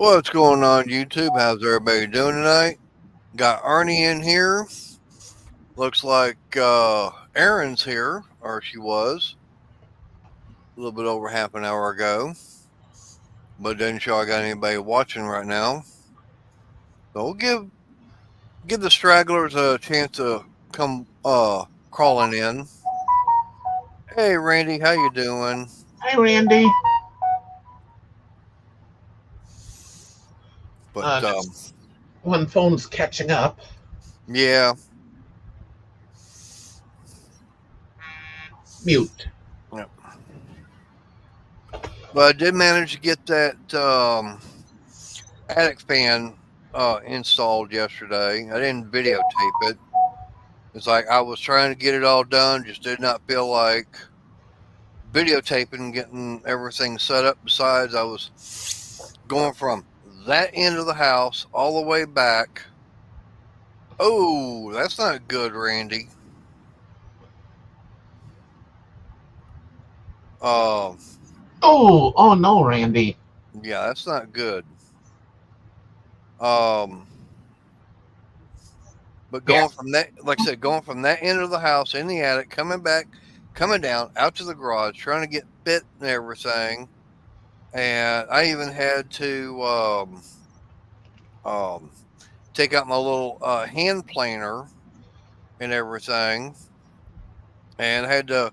What's going on, YouTube? How's everybody doing tonight? Got Arnie in here. Looks like Erin's here, or she was, a little bit over half an hour ago. But doesn't show I got anybody watching right now. So we'll give the stragglers a chance to come crawling in. Hey Randy, how you doing? Hi, Randy. But Just one phone's catching up. yeah, Mute. yeah. But I did manage to get that attic fan installed yesterday. I didn't videotape it. It's like I was trying to get it all done, just did not feel like videotaping, getting everything set up. Besides, I was going from that end of the house all the way back. Oh, that's not good, Randy. Um, Oh no, Randy. yeah, that's not good. Um, but Yeah. going from that, like I said, going from that end of the house in the attic, coming back, coming down out to the garage, trying to get fit and everything, and I even had to um, take out my little hand planer and everything, and I had to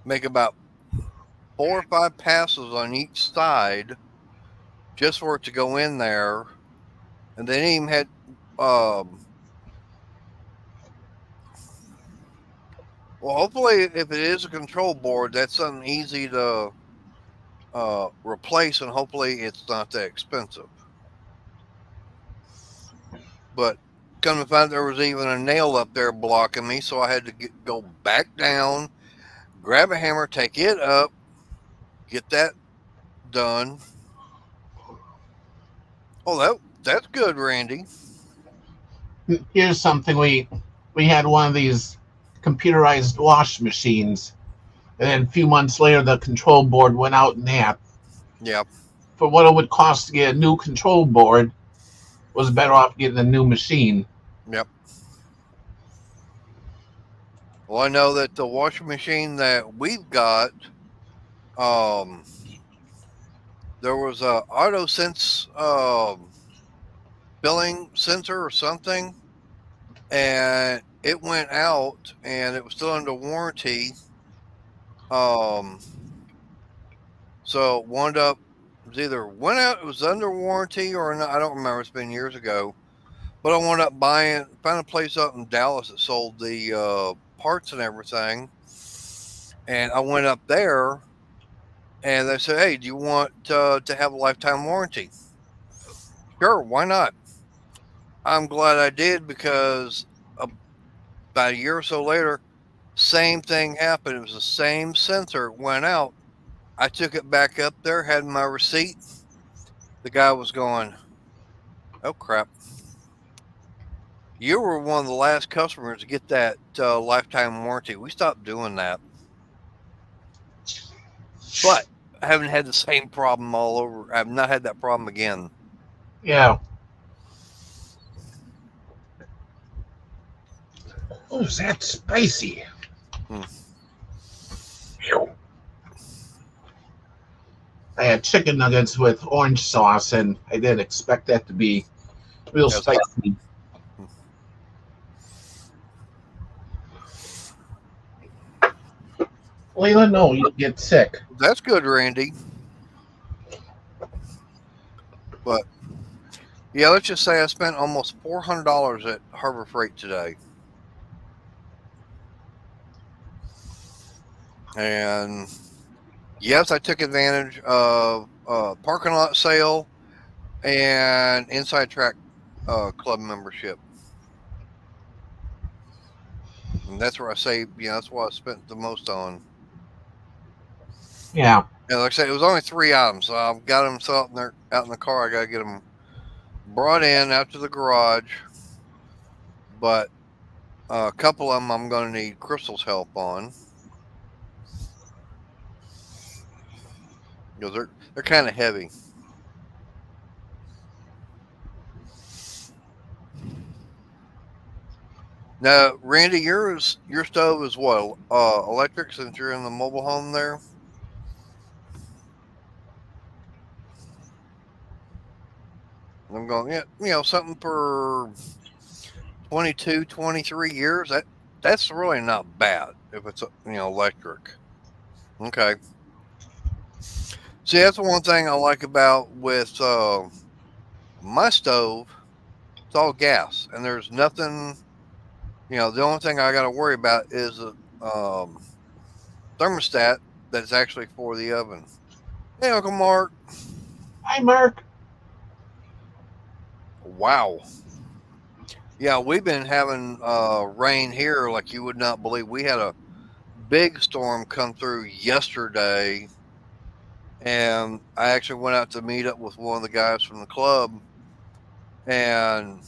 make about 4 or 5 passes on each side just for it to go in there, and then even had um, well, hopefully, if it is a control board, that's something easy to replace, and hopefully it's not that expensive. But come to find there was even a nail up there blocking me, so I had to go back down, grab a hammer, take it up, get that done. Oh, that's good, Randy. Here's something we had one of these computerized wash machines, and then a few months later the control board went out in half. Yep, For what it would cost to get a new control board, was better off getting a new machine. yep. Well, I know that the washing machine that we've got, um, there was a auto sense billing sensor or something, and it went out, and it was still under warranty. Um, so it wound up it was either went out, it was under warranty or not. I don't remember. It's been years ago. But I wound up found a place up in Dallas that sold the parts and everything. And I went up there and they said, "Hey, do you want to have a lifetime warranty?" Sure, why not? I'm glad I did because about a year or so later, same thing happened. It was the same sensor. It went out. I took it back up there, had my receipt. The guy was going, "Oh crap! You were one of the last customers to get that lifetime warranty. We stopped doing that." But I haven't had the same problem all over. I've not had that problem again. Yeah. Oh, is that spicy? Hmm. I had chicken nuggets with orange sauce, and I didn't expect that to be real That's hot. spicy. Layla, no, you'll get sick. That's good, Randy. But yeah, let's just say I spent almost $400 at Harbor Freight today, and yes, I took advantage of parking lot sale and inside track club membership, and that's where I saved. That's what I spent the most on. Yeah. And like I said, it was only 3 items, so I've got them out in there, out in the car. I got to get them brought in out to the garage, but a couple of them I'm going to need Crystal's help on because they're kind of heavy. Now, Randy, your stove is what? Electric, since you're in the mobile home there. I'm going, yeah, something for 22, 23 years. That's really not bad if it's electric. Okay. See, that's the one thing I like about with my stove. It's all gas, and there's nothing. The only thing I got to worry about is a thermostat that's actually for the oven. Hey, Uncle Mark. Hi, Mark. Wow. Yeah, we've been having rain here like you would not believe. We had a big storm come through yesterday, and I actually went out to meet up with one of the guys from the club, and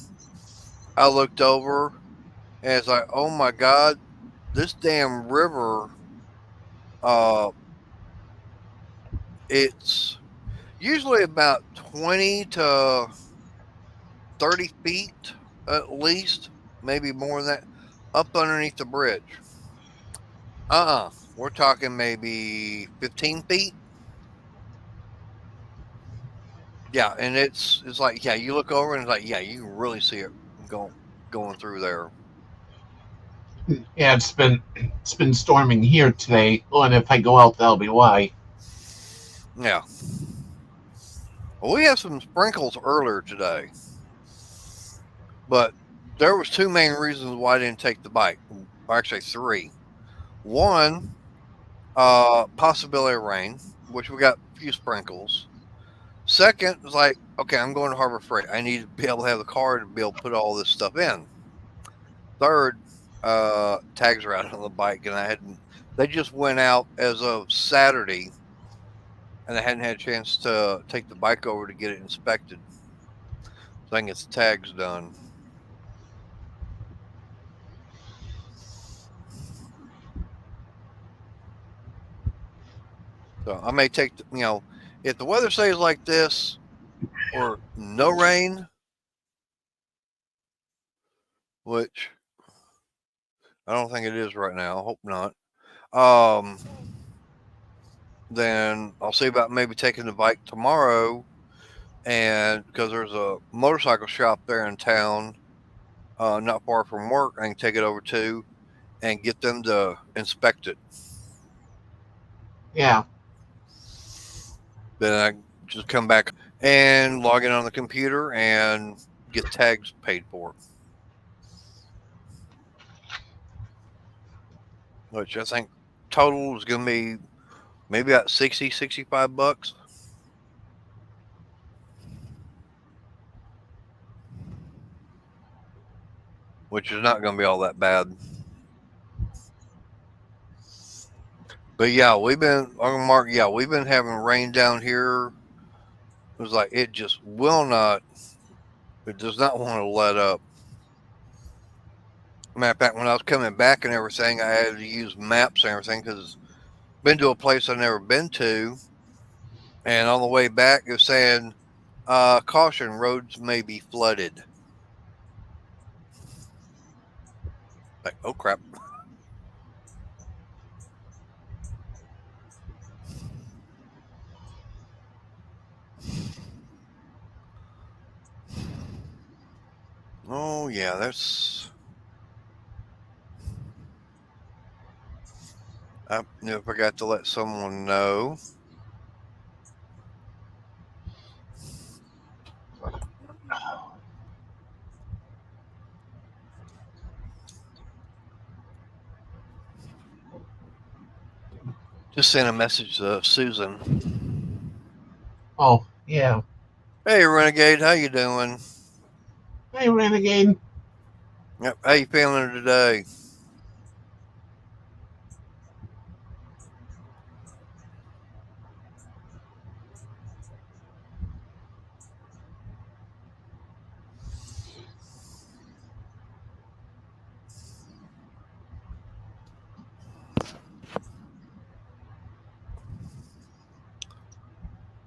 I looked over, and it's like, oh my God, this damn river, uh, it's usually about 20 to 30 feet at least, maybe more than that, up underneath the bridge. We're talking maybe 15 feet. Yeah, and it's like, yeah, you look over and it's like, yeah, you can really see it going through there. Yeah, it's been storming here today. Oh, and if I go out, that'll be why. Yeah. Well, we had some sprinkles earlier today, but there was two main reasons why I didn't take the bike. Actually, three. One, possibility of rain, which we got a few sprinkles. Second was like, okay, I'm going to Harbor Freight. I need to be able to have the car to be able to put all this stuff in. Third, tags are out on the bike, and I hadn't. They just went out as of Saturday, and I hadn't had a chance to take the bike over to get it inspected, so I can get the tags done. So I may take if the weather stays like this or no rain, which I don't think it is right now. I hope not. Um, then I'll see about maybe taking the bike tomorrow, and because there's a motorcycle shop there in town, not far from work, I can take it over to and get them to inspect it. Yeah, Then I just come back and log in on the computer and get tags paid for, which I think total is going to be maybe about 60, $65, which is not going to be all that bad. But yeah, Uncle Mark, yeah, we've been having rain down here. It was like, it just will not, it does not want to let up. Matter of fact, when I was coming back and everything, I had to use maps and everything because been to a place I've never been to. And on the way back, it was saying, caution, roads may be flooded. Like, oh crap. Oh, yeah, I forgot to let someone know. Just sent a message to Susan. oh, yeah. Hey, Renegade, how you doing? Hey, Renegade. Yep, how you feeling today?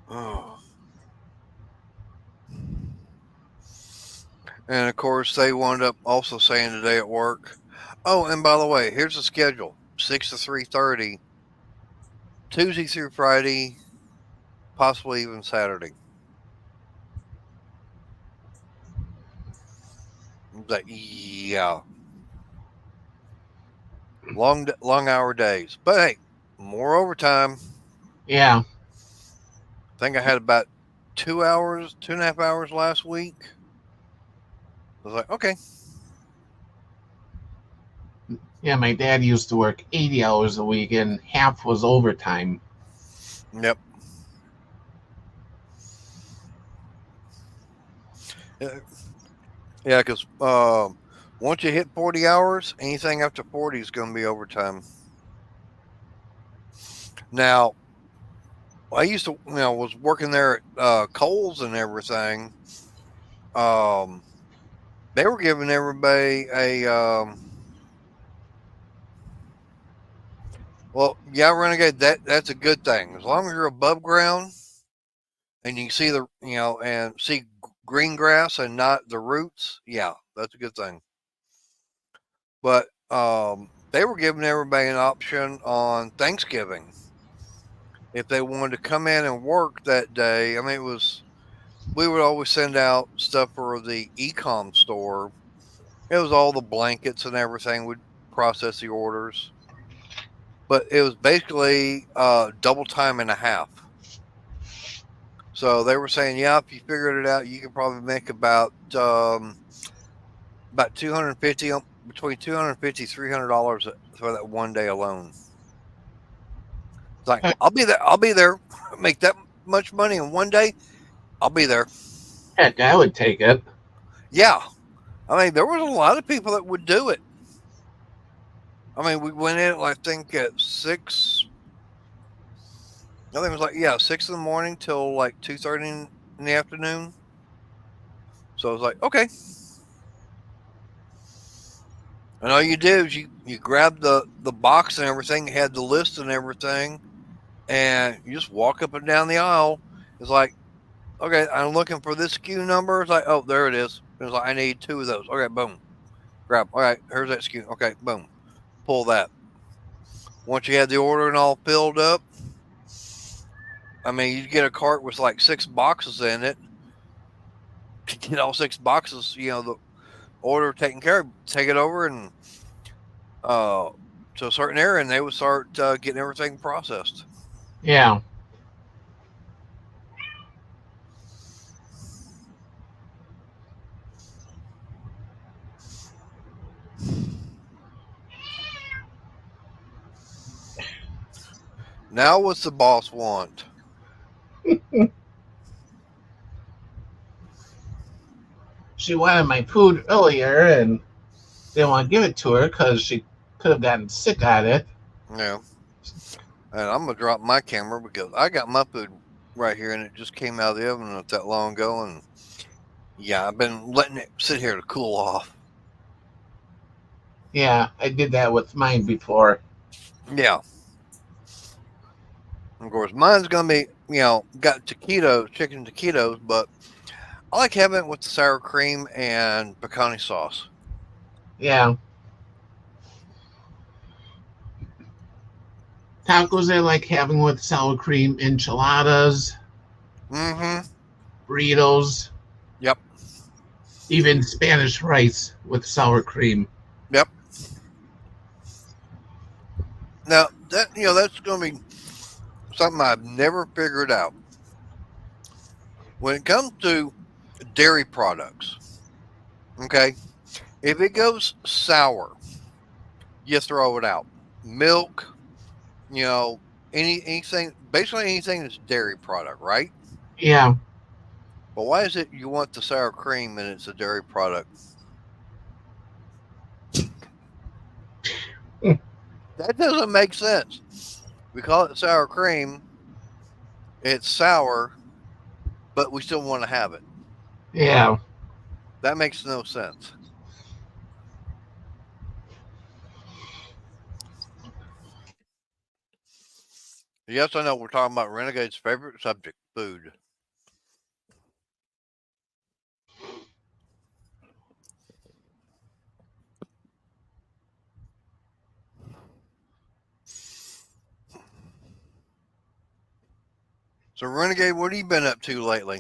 Oh. And of course, they wound up also saying today at work, "Oh, and by the way, here's the schedule: 6 to 3:30, Tuesday through Friday, possibly even Saturday." I was like, yeah, long hour days, but hey, more overtime. Yeah. I think I had about 2 hours, 2.5 hours last week. I was like, okay, Yeah, my dad used to work 80 hours a week and half was overtime. yep. Uh, Yeah, because once you hit 40 hours, anything after 40 is going to be overtime. Now, I used to, was working there at Coles and everything. Um, they were giving everybody well, yeah, Renegade, that's a good thing. As long as you're above ground and you can see and see green grass and not the roots, yeah, that's a good thing. But they were giving everybody an option on Thanksgiving if they wanted to come in and work that day. I mean, we would always send out stuff for the e-com store. It was all the blankets and everything. We'd process the orders, but it was basically double time and a half. So they were saying, yeah, if you figured it out, you could probably make about 250 between 250 $300 for that one day alone. It's like Heck, I'll be there. I'll be there. Make that much money in one day. I'll be there. heck, I would take it. Yeah, I mean there was a lot of people that would do it. I mean we went in I think at 6. I think it was like 6 in the morning till like 2:30 in the afternoon. So I was like, okay. And all you do is you grab the box and everything, had the list and everything, and you just walk up and down the aisle. It's like, okay, I'm looking for this SKU number. It's like, oh, there it is. It's like I need two of those. Okay, boom, grab. All right, here's that SKU. Okay, boom, pull that. Once you had the order and all filled up, I mean, you get a cart with like 6 boxes in it. Get all 6 boxes, the order taken care of. Take it over and uh, to a certain area, and they would start getting everything processed. Yeah. Now, what's the boss want? She wanted my food earlier and didn't want to give it to her because she could have gotten sick at it. Yeah, and I'm gonna drop my camera because I got my food right here, and it just came out of the oven not that long ago, and yeah, I've been letting it sit here to cool off. Yeah, I did that with mine before. Yeah, of course, mine's gonna be got taquitos, chicken taquitos, but I like having it with the sour cream and pecani sauce. Yeah. Tacos I like having with sour cream, enchiladas, Mm-hmm. burritos, Yep. even Spanish rice with sour cream. Yep. Now that's gonna be something I've never figured out when it comes to dairy products. Okay, if it goes sour, you throw it out. Milk, you know, anything, basically anything that's dairy product, right? Yeah. But why is it you want the sour cream and it's a dairy product? That doesn't make sense. We call it sour cream. It's sour, but we still want to have it. Yeah. That makes no sense. Yes, I know we're talking about Renegade's favorite subject, food. So, Renegade, what have you been up to lately?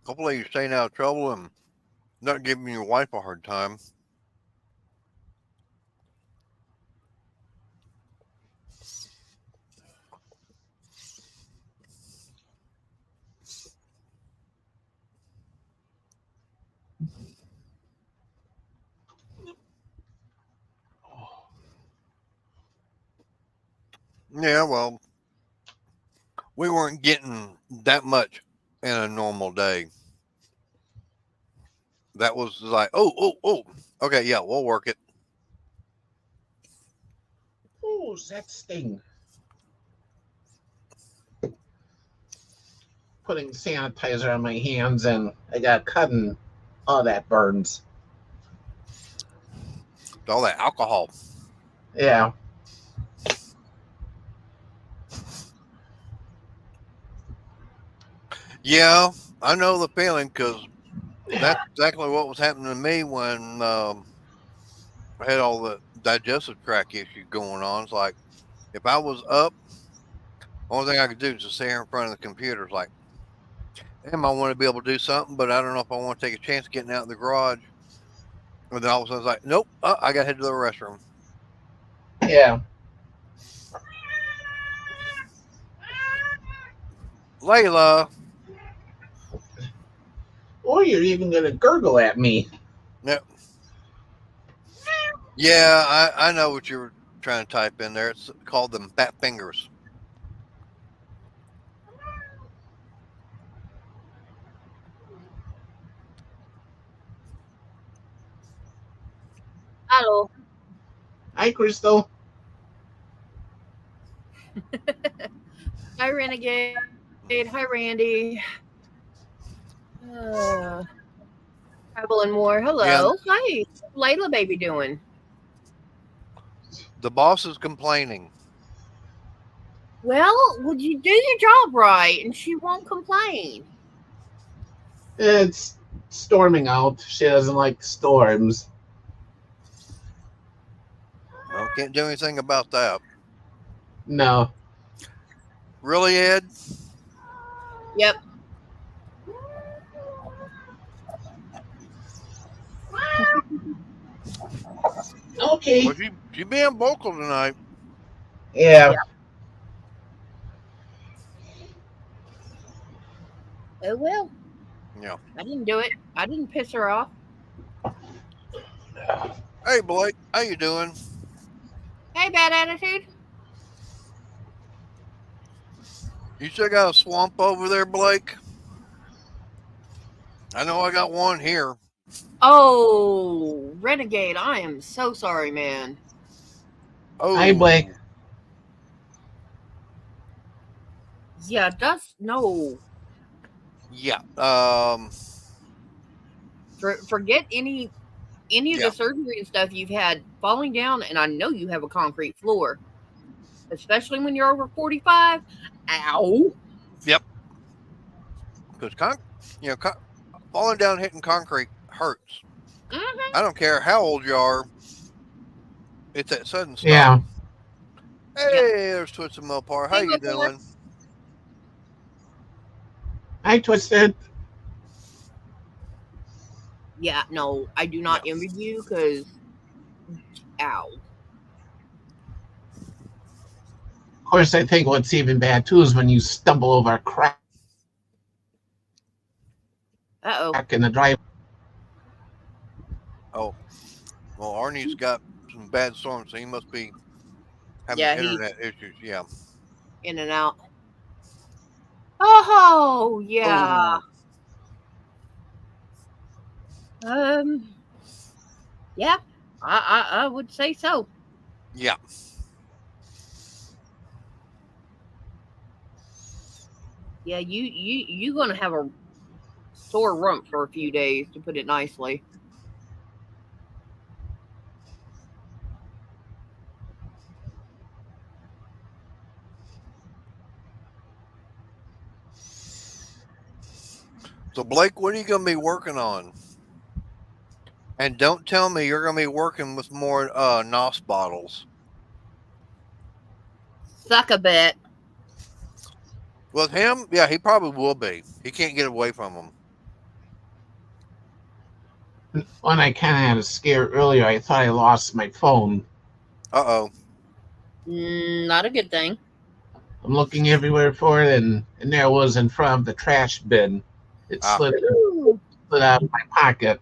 Hopefully, you're staying out of trouble and not giving your wife a hard time. Yeah, well, we weren't getting that much in a normal day. That was like, oh. Okay, yeah, we'll work it. Oh, that sting. Putting sanitizer on my hands and I got cut and all that burns. All that alcohol. Yeah. Yeah, I know the feeling because that's exactly what was happening to me when I had all the digestive tract issues going on. It's like if I was up, only thing I could do is just sit here in front of the computer. It's like, damn, I want to be able to do something, but I don't know if I want to take a chance getting out in the garage. And then all of a sudden, it's like, nope, I got to head to the restroom. Yeah. Layla, Or you're even going to gurgle at me. yeah, yeah, I know what you were trying to type in there. It's called them fat fingers. Hello. Hi, Crystal. Hi, Renegade. Hi, Randy. Uh, Travel and more. Yeah, Hello. Hi. Layla baby doing? the boss is complaining. Well, would you do your job right and she won't complain? It's storming out. She doesn't like storms. Well, can't do anything about that. No. Really, Ed? Yep. Okay. Well, she being vocal tonight. Yeah. Yeah. Oh, well. Yeah. I didn't do it. I didn't piss her off. Hey, Blake, how you doing? Hey, bad attitude. You still got a swamp over there, Blake? I know I got one here. Oh, Renegade. I am so sorry, man. Hi, Blake. Oh, Yeah, that's no. yeah. Forget any of Yeah. the surgery and stuff you've had falling down, and I know you have a concrete floor, especially when you're over 45. Ow. Yep. Because falling down hitting concrete hurts. Mm-hmm. I don't care how old you are. It's that sudden stop. Yeah. Yep. Hey, there's Twisted Mopar. How Hey, you Mopar. doing? Hi, Twisted. Yeah, no, I do not Yeah. envy you because, ow. Of course, I think what's even bad too is when you stumble over a crack Uh-oh. in the drive. Oh, well, Arnie's got some bad storms, so he must be having Yeah, he's internet issues. Yeah. in and out. Oh, yeah. Oh, Um, yeah, I would say so. yeah. Yeah, you gonna have a sore rump for a few days, to put it nicely. So, Blake, what are you going to be working on? And don't tell me you're going to be working with more NOS bottles. Suck a bit. With him, yeah, he probably will be. He can't get away from them. When I kind of had a scare earlier, I thought I lost my phone. Uh-oh. Not a good thing. I'm looking everywhere for it, and there it was in front of the trash bin. It slid Ooh. out of my pocket.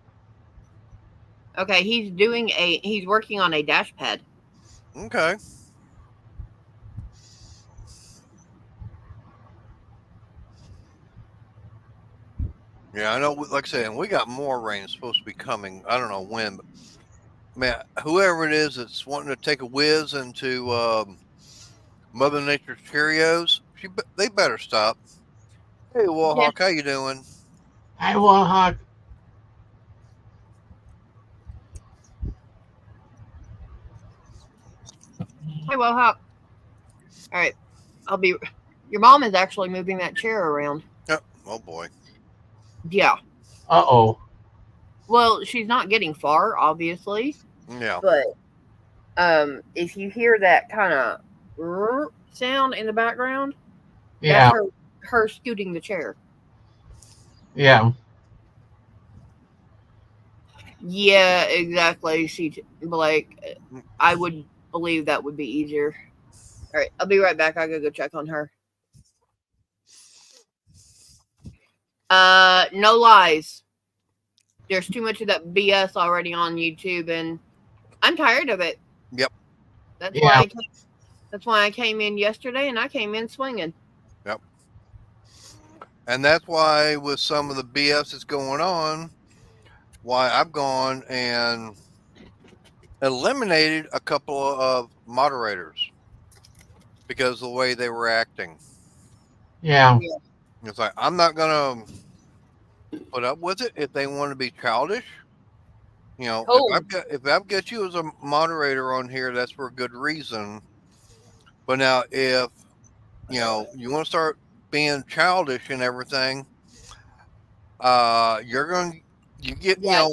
Okay, he's working on a dash pad. Okay. Yeah, I know. Like I said, we got more rain supposed to be coming. I don't know when, but man, whoever it is that's wanting to take a whiz into Mother Nature's Cheerios, they better stop. Hey, Yeah. Warhawk, how you doing? Hi, Wallhawk. Hey, well, how? All right, I'll be. Your mom is actually moving that chair around. Oh boy. Yeah. Uh-oh. Well, she's not getting far, obviously, Yeah. but if you hear that kind of sound in the background, that's Yeah, her scooting the chair. yeah. Yeah, exactly. Blake, I would believe that would be easier. All right, I'll be right back. I gotta go check on her. No lies. There's too much of that BS already on YouTube, and I'm tired of it. Yep. That's Yeah. that's why I came in yesterday, and I came in swinging. Yep. And that's why with some of the BS that's going on, why I've gone and eliminated a couple of moderators because of the way they were acting. Yeah. Yeah. It's like I'm not gonna put up with it if they want to be childish. You know, Oh, if I've got you as a moderator on here, that's for a good reason. But now, if you want to start being childish and everything, you're going you get yeah.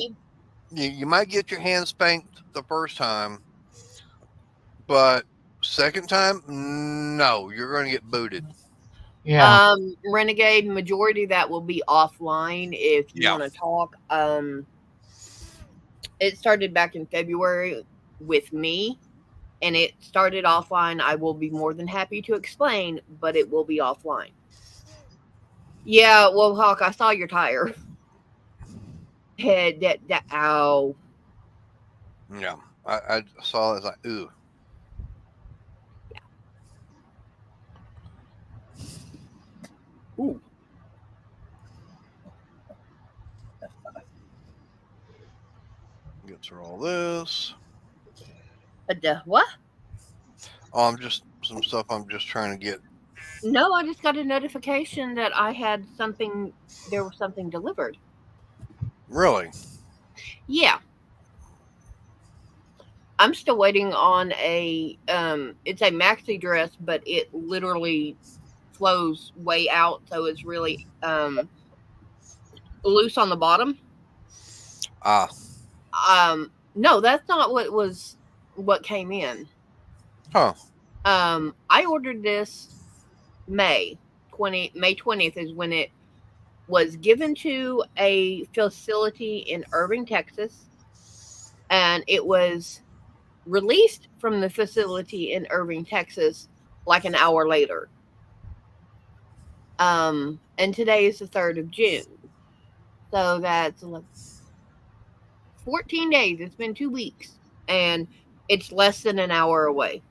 you might get your hand spanked the first time, but second time, no, you're going to get booted. Yeah. Renegade majority that will be offline if you Yeah. want to talk. It started back in February with me, and it started offline. I will be more than happy to explain, but it will be offline. Yeah, well, Hawk, I saw your tire. Head that ow. Yeah, I saw it. It's like, ooh. Ooh. Get through all this. What? Oh, I'm just some stuff I'm just trying to get. No, I just got a notification that I had something. There was something delivered. Really? Yeah, I'm still waiting on it's a maxi dress, but it literally flows way out, so it's really loose on the bottom. Ah. No, that's not what came in. Huh. I ordered this May 20th is when it was given to a facility in Irving, Texas, and it was released from the facility in Irving, Texas, like an hour later. And today is the 3rd of June. So that's 14 days. It's been 2 weeks. And it's less than an hour away.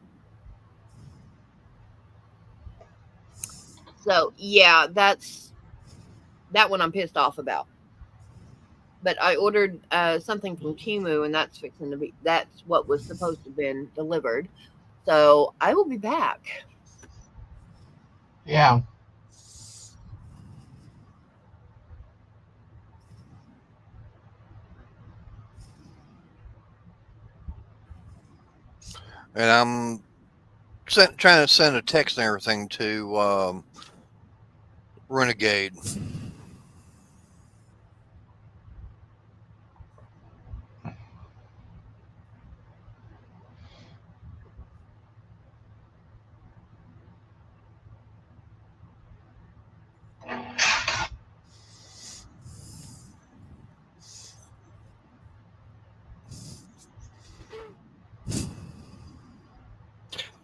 So, yeah, that's that one I'm pissed off about. But I ordered something from Timu, and that's what was supposed to have been delivered. So I will be back. Yeah. And I'm trying to send a text and everything to Renegade.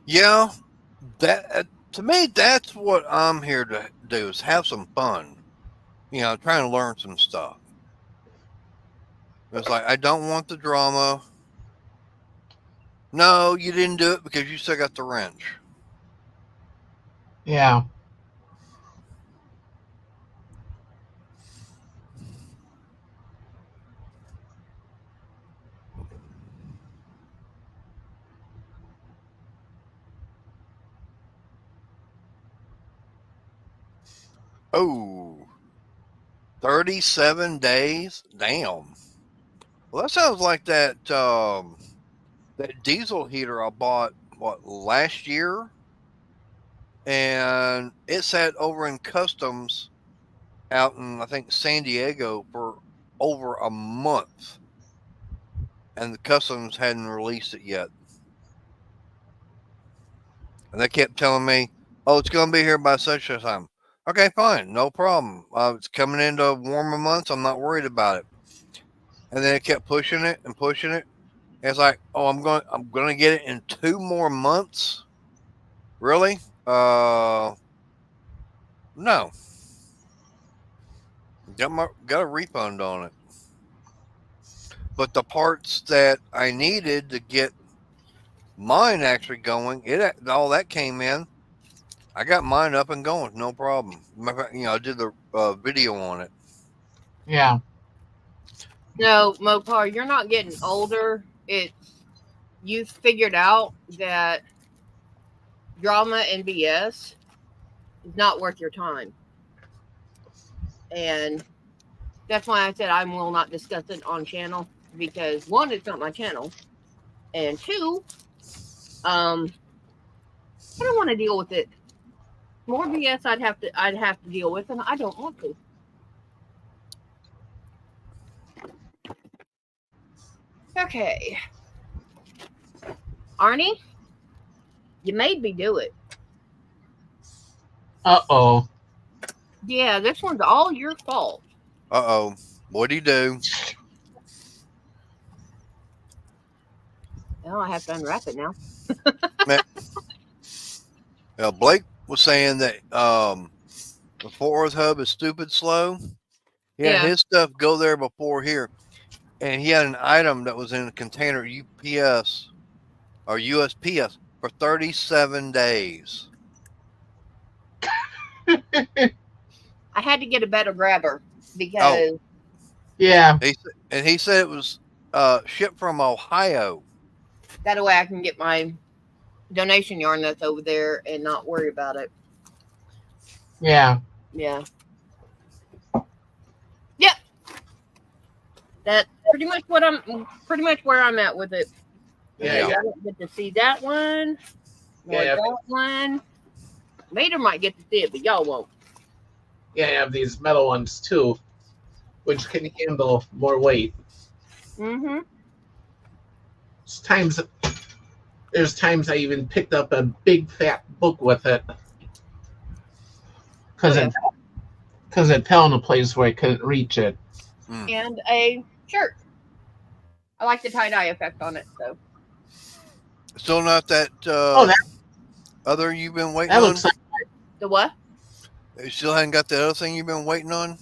Yeah, that to me, that's what I'm here to do is have some fun. Trying to learn some stuff. It's like I don't want the drama. No, you didn't do it because you still got the wrench. Yeah. Oh, 37 days? Damn. Well, that sounds like that diesel heater I bought last year, and it sat over in customs out in I think San Diego for over a month, and the customs hadn't released it yet. And they kept telling me, "Oh, it's going to be here by such a time." Okay, fine, no problem. It's coming into warmer months. I'm not worried about it. And then it kept pushing it and pushing it. And it's like, oh, I'm going to get it in 2 more months. Really? No. Got a refund on it. But the parts that I needed to get mine actually going, all that came in. I got mine up and going, no problem. I did the video on it. Yeah. No, Mopar, you're not getting older. You've figured out that drama and BS is not worth your time. And that's why I said I will not discuss it on channel, because one, it's not my channel, and two, I don't want to deal with it. More BS I'd have to deal with, and I don't want to. Okay. Arnie, you made me do it. Uh-oh. Yeah, this one's all your fault. Uh-oh. What'd he do? Well, I have to unwrap it now. Blake was saying that the Fort Worth hub is stupid slow. He had his stuff go there before here. And he had an item that was in a container UPS or USPS for 37 days. I had to get a better grabber because Yeah. He said it was shipped from Ohio. that way I can get my donation yarn that's over there and not worry about it. Yeah. Yeah. Yep. That's pretty much where I'm at with it. Yeah. I don't get to see that one. Or that one. Later might get to see it, but y'all won't. Yeah, you have these metal ones too, which can handle more weight. Mm-hmm. There's times I even picked up a big fat book with it because it fell in a place where I couldn't reach it. And a shirt. I like the tie-dye effect on it, so. Still not that other you've been waiting that on? Looks like the what? You still hadn't got the other thing you've been waiting on?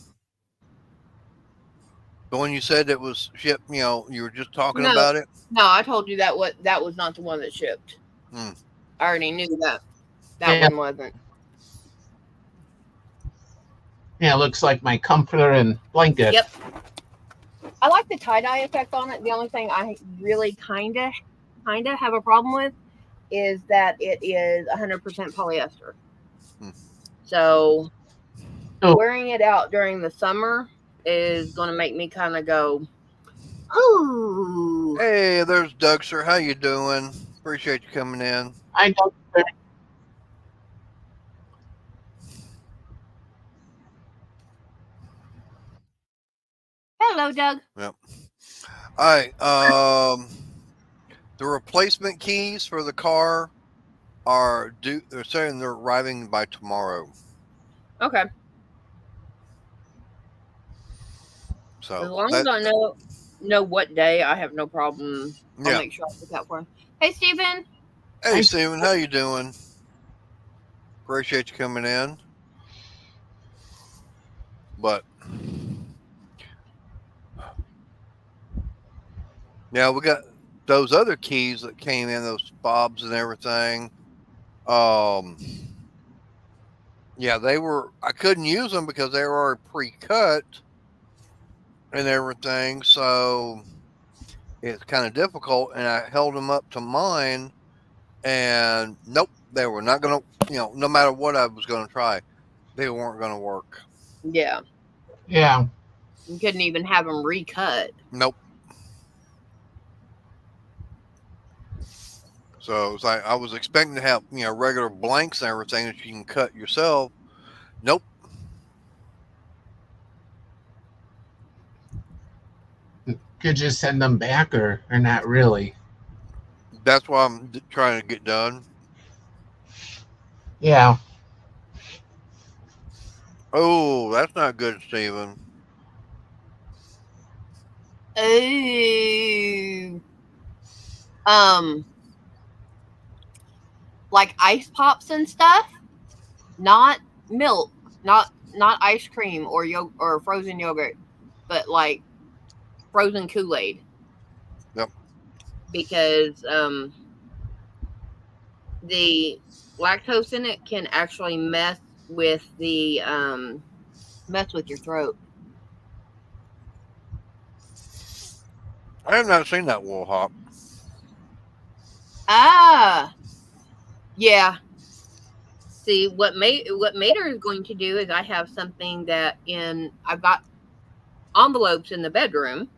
The one you said that was shipped, you were just talking about it? No, I told you that was not the one that shipped. I already knew that one wasn't. Yeah, it looks like my comforter and blanket. Yep. I like the tie-dye effect on it. The only thing I really kind of have a problem with is that it is 100% polyester. So wearing it out during the summer is going to make me kind of go, ooh. Hey, there's Doug, sir. How you doing? Appreciate you coming in. I don't. Hello, Doug. Yep. All right. The replacement keys for the car are due. They're saying they're arriving by tomorrow. Okay. So as long as I know what day, I have no problem. I'll make sure I look out for him. Hey, Steven. Hey, I Steven, how you doing? Appreciate you coming in. But yeah, we got those other keys that came in, those fobs and everything. Um, yeah, they were. I couldn't use them because they were already pre-cut and everything. So it's kind of difficult. And I held them up to mine, and nope, they were not gonna. No matter what I was gonna try, they weren't gonna work. Yeah. yeah, You couldn't even have them recut. Nope. So it was like I was expecting to have regular blanks and everything that you can cut yourself. Nope. could you send them back or not really? That's why I'm trying to get done. Yeah, Oh, that's not good, Steven. Oh. Um, like ice pops and stuff, not milk, not ice cream or or frozen yogurt, but like frozen Kool-Aid Yep. because the lactose in it can actually with the mess with your throat. I have not seen that wool hop. Ah, yeah. See what Mater is going to do is I have something that in I've got envelopes in the bedroom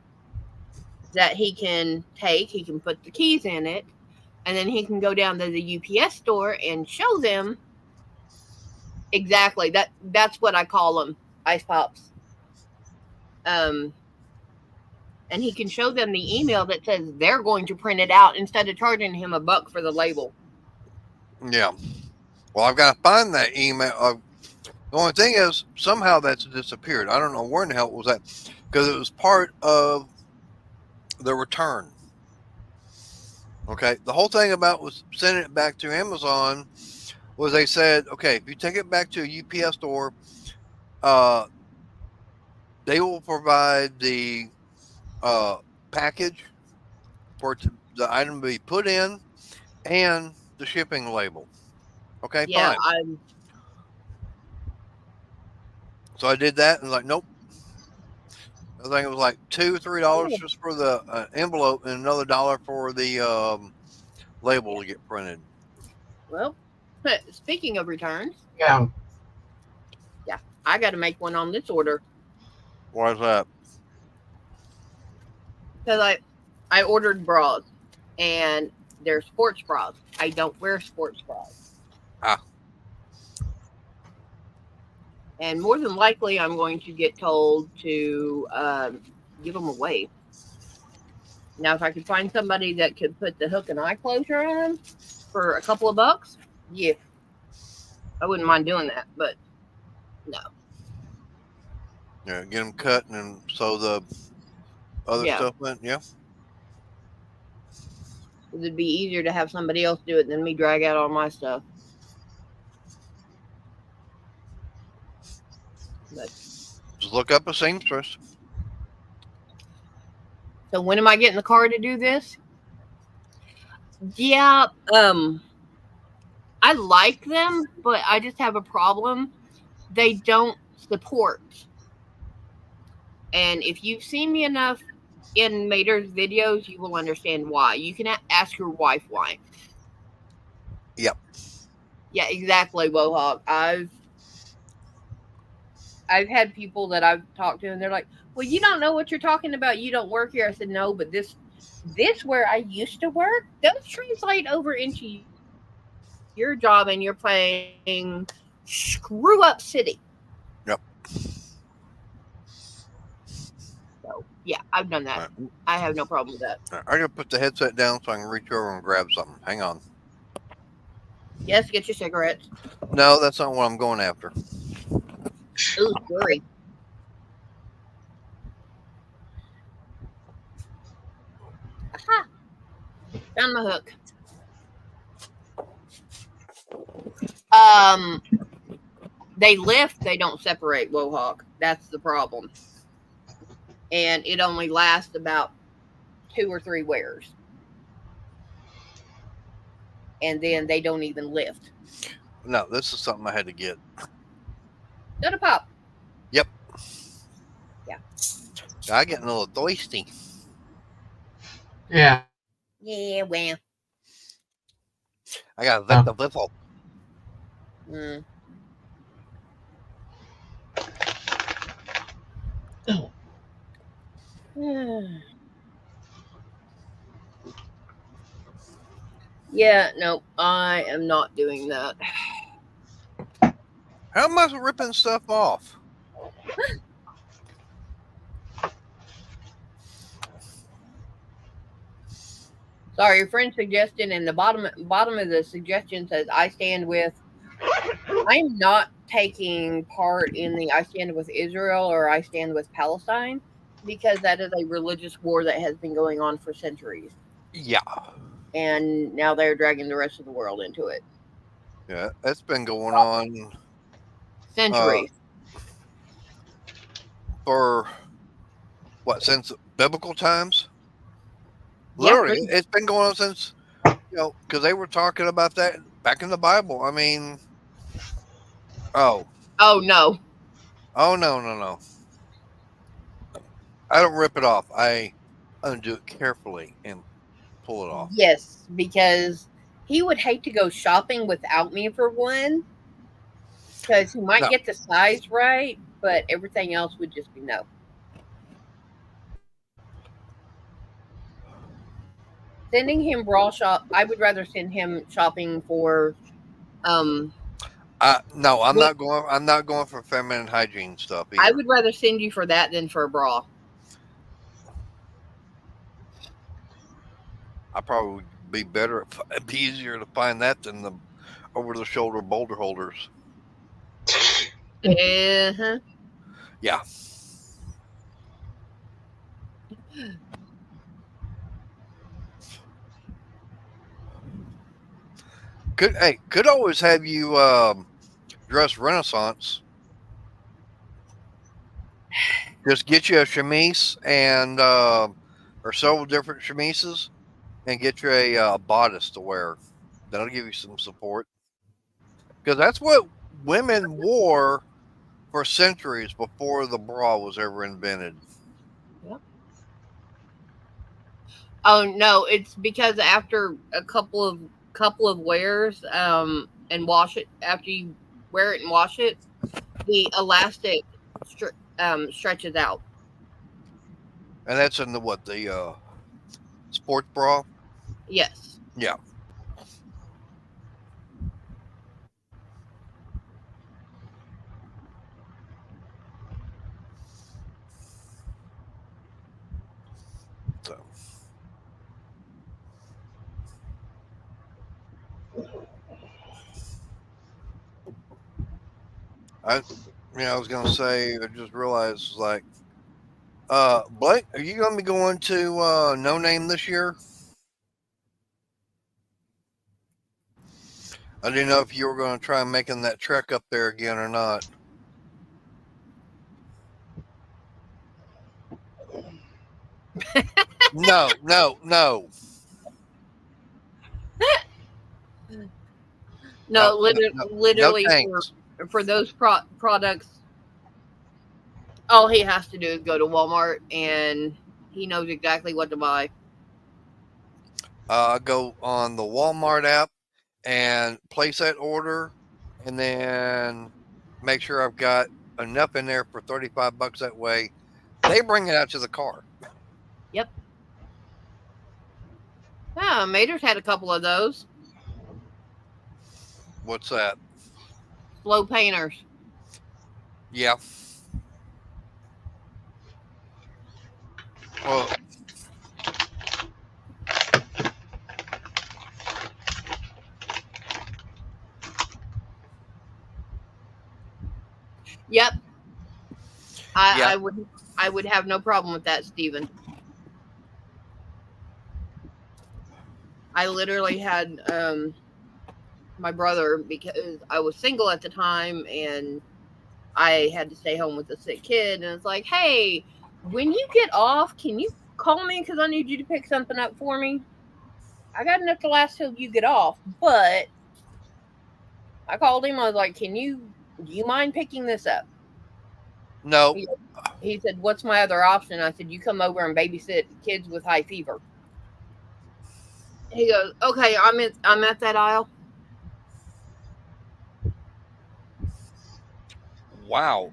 that he can take. He can put the keys in it, and then he can go down to the UPS store and show them exactly that's what I call them, ice pops. Um, and he can show them the email that says they're going to print it out instead of charging him $1 for the label. Yeah. Well, I've got to find that email. The only thing is, somehow that's disappeared. I don't know where in the hell it was at because it was part of the return. Okay. The whole thing about was sending it back to Amazon was they said, okay, if you take it back to a UPS store, uh, they will provide the uh, package for the item to be put in and the shipping label. Okay, Yeah, fine. So I did that and like, nope. I think it was like $2 or $3 oh, just for the envelope and another dollar for the label to get printed. well, speaking of returns, yeah. yeah, I got to make one on this order Why is that? because I ordered bras and they're sports bras. I don't wear sports bras. Ah, And more than likely, I'm going to get told to give them away. Now, if I could find somebody that could put the hook and eye closure on them for a couple of bucks, yeah, I wouldn't mind doing that. But no, yeah, get them cut and then sew the other yeah, stuff in. Yeah, it'd be easier to have somebody else do it than me drag out all my stuff. But just look up a seamstress. so when am I getting the car to do this? Yeah, I like them, but I just have a problem. They don't support. And if you've seen me enough in Mater's videos, you will understand why. You can ask your wife why. Yep. Yeah, exactly, Wohawk. I've had people that I've talked to, and they're like, "Well, you don't know what you're talking about. You don't work here." I said, "No, but this where I used to work, those translate over into your job, and you're playing screw up city." Yep. So yeah, I've done that. All right. I have no problem with that. I gotta put the headset down so I can reach over and grab something. Hang on. Yes, get your cigarettes. No, that's not what I'm going after. Ooh, sorry. Aha, found my hook. They lift, they don't separate, Wohawk. That's the problem. And it only lasts about 2 or 3 wears. And then they don't even lift. No, this is something I had to get. Soda pop. Yep. Yeah. I get a little thirsty. Yeah. Yeah, well. I got to lick the whiffle. Mm. Yeah, no, I am not doing that. How am I ripping stuff off? Sorry, your friend suggested, and the bottom of the suggestion says, I stand with. I'm not taking part in the I stand with Israel or I stand with Palestine because that is a religious war that has been going on for centuries. Yeah. And now they're dragging the rest of the world into it. Yeah, that's been going on Centuries. For what, since biblical times? Yeah, Literally, it's been going on since, because they were talking about that back in the Bible. I mean, no. oh, no. I don't rip it off. I undo it carefully and pull it off. Yes, because he would hate to go shopping without me for one. Because he might get the size right, but everything else would just be no. Sending him bra shop, I would rather send him shopping for. No, I'm not going. I'm not going for feminine hygiene stuff either. I would rather send you for that than for a bra. I probably would be better. It'd be easier to find that than the over-the-shoulder boulder holders. Uh-huh. Yeah. Could always have you dress Renaissance. Just get you a chemise and or several different chemises, and get you a bodice to wear. That'll give you some support, because that's what women wore for centuries before the bra was ever invented. Yep. Oh no, it's because after a couple of wears, and wash it after you wear it and wash it, the elastic stretches out. And that's in the sports bra. Yes. Yeah. So. I was gonna say, I just realized, like, Blake, are you gonna be going to No Name this year? I didn't know if you were gonna try making that trek up there again or not. No. No, literally no for those products, all he has to do is go to Walmart and he knows exactly what to buy. Go on the Walmart app and place that order, and then make sure I've got enough in there for $35. That way, they bring it out to the car. Yep. Yeah, Mater's had a couple of those. What's that? Slow painters. Yeah. Well, Yep. I would have no problem with that, Stephen. I literally had my brother, because I was single at the time and I had to stay home with a sick kid. And it's like, hey, when you get off, can you call me? Because I need you to pick something up for me. I got enough to last till you get off. But I called him. I was like, do you mind picking this up? No. He said, what's my other option? I said, you come over and babysit kids with high fever. He goes, okay, I'm at that aisle. Wow.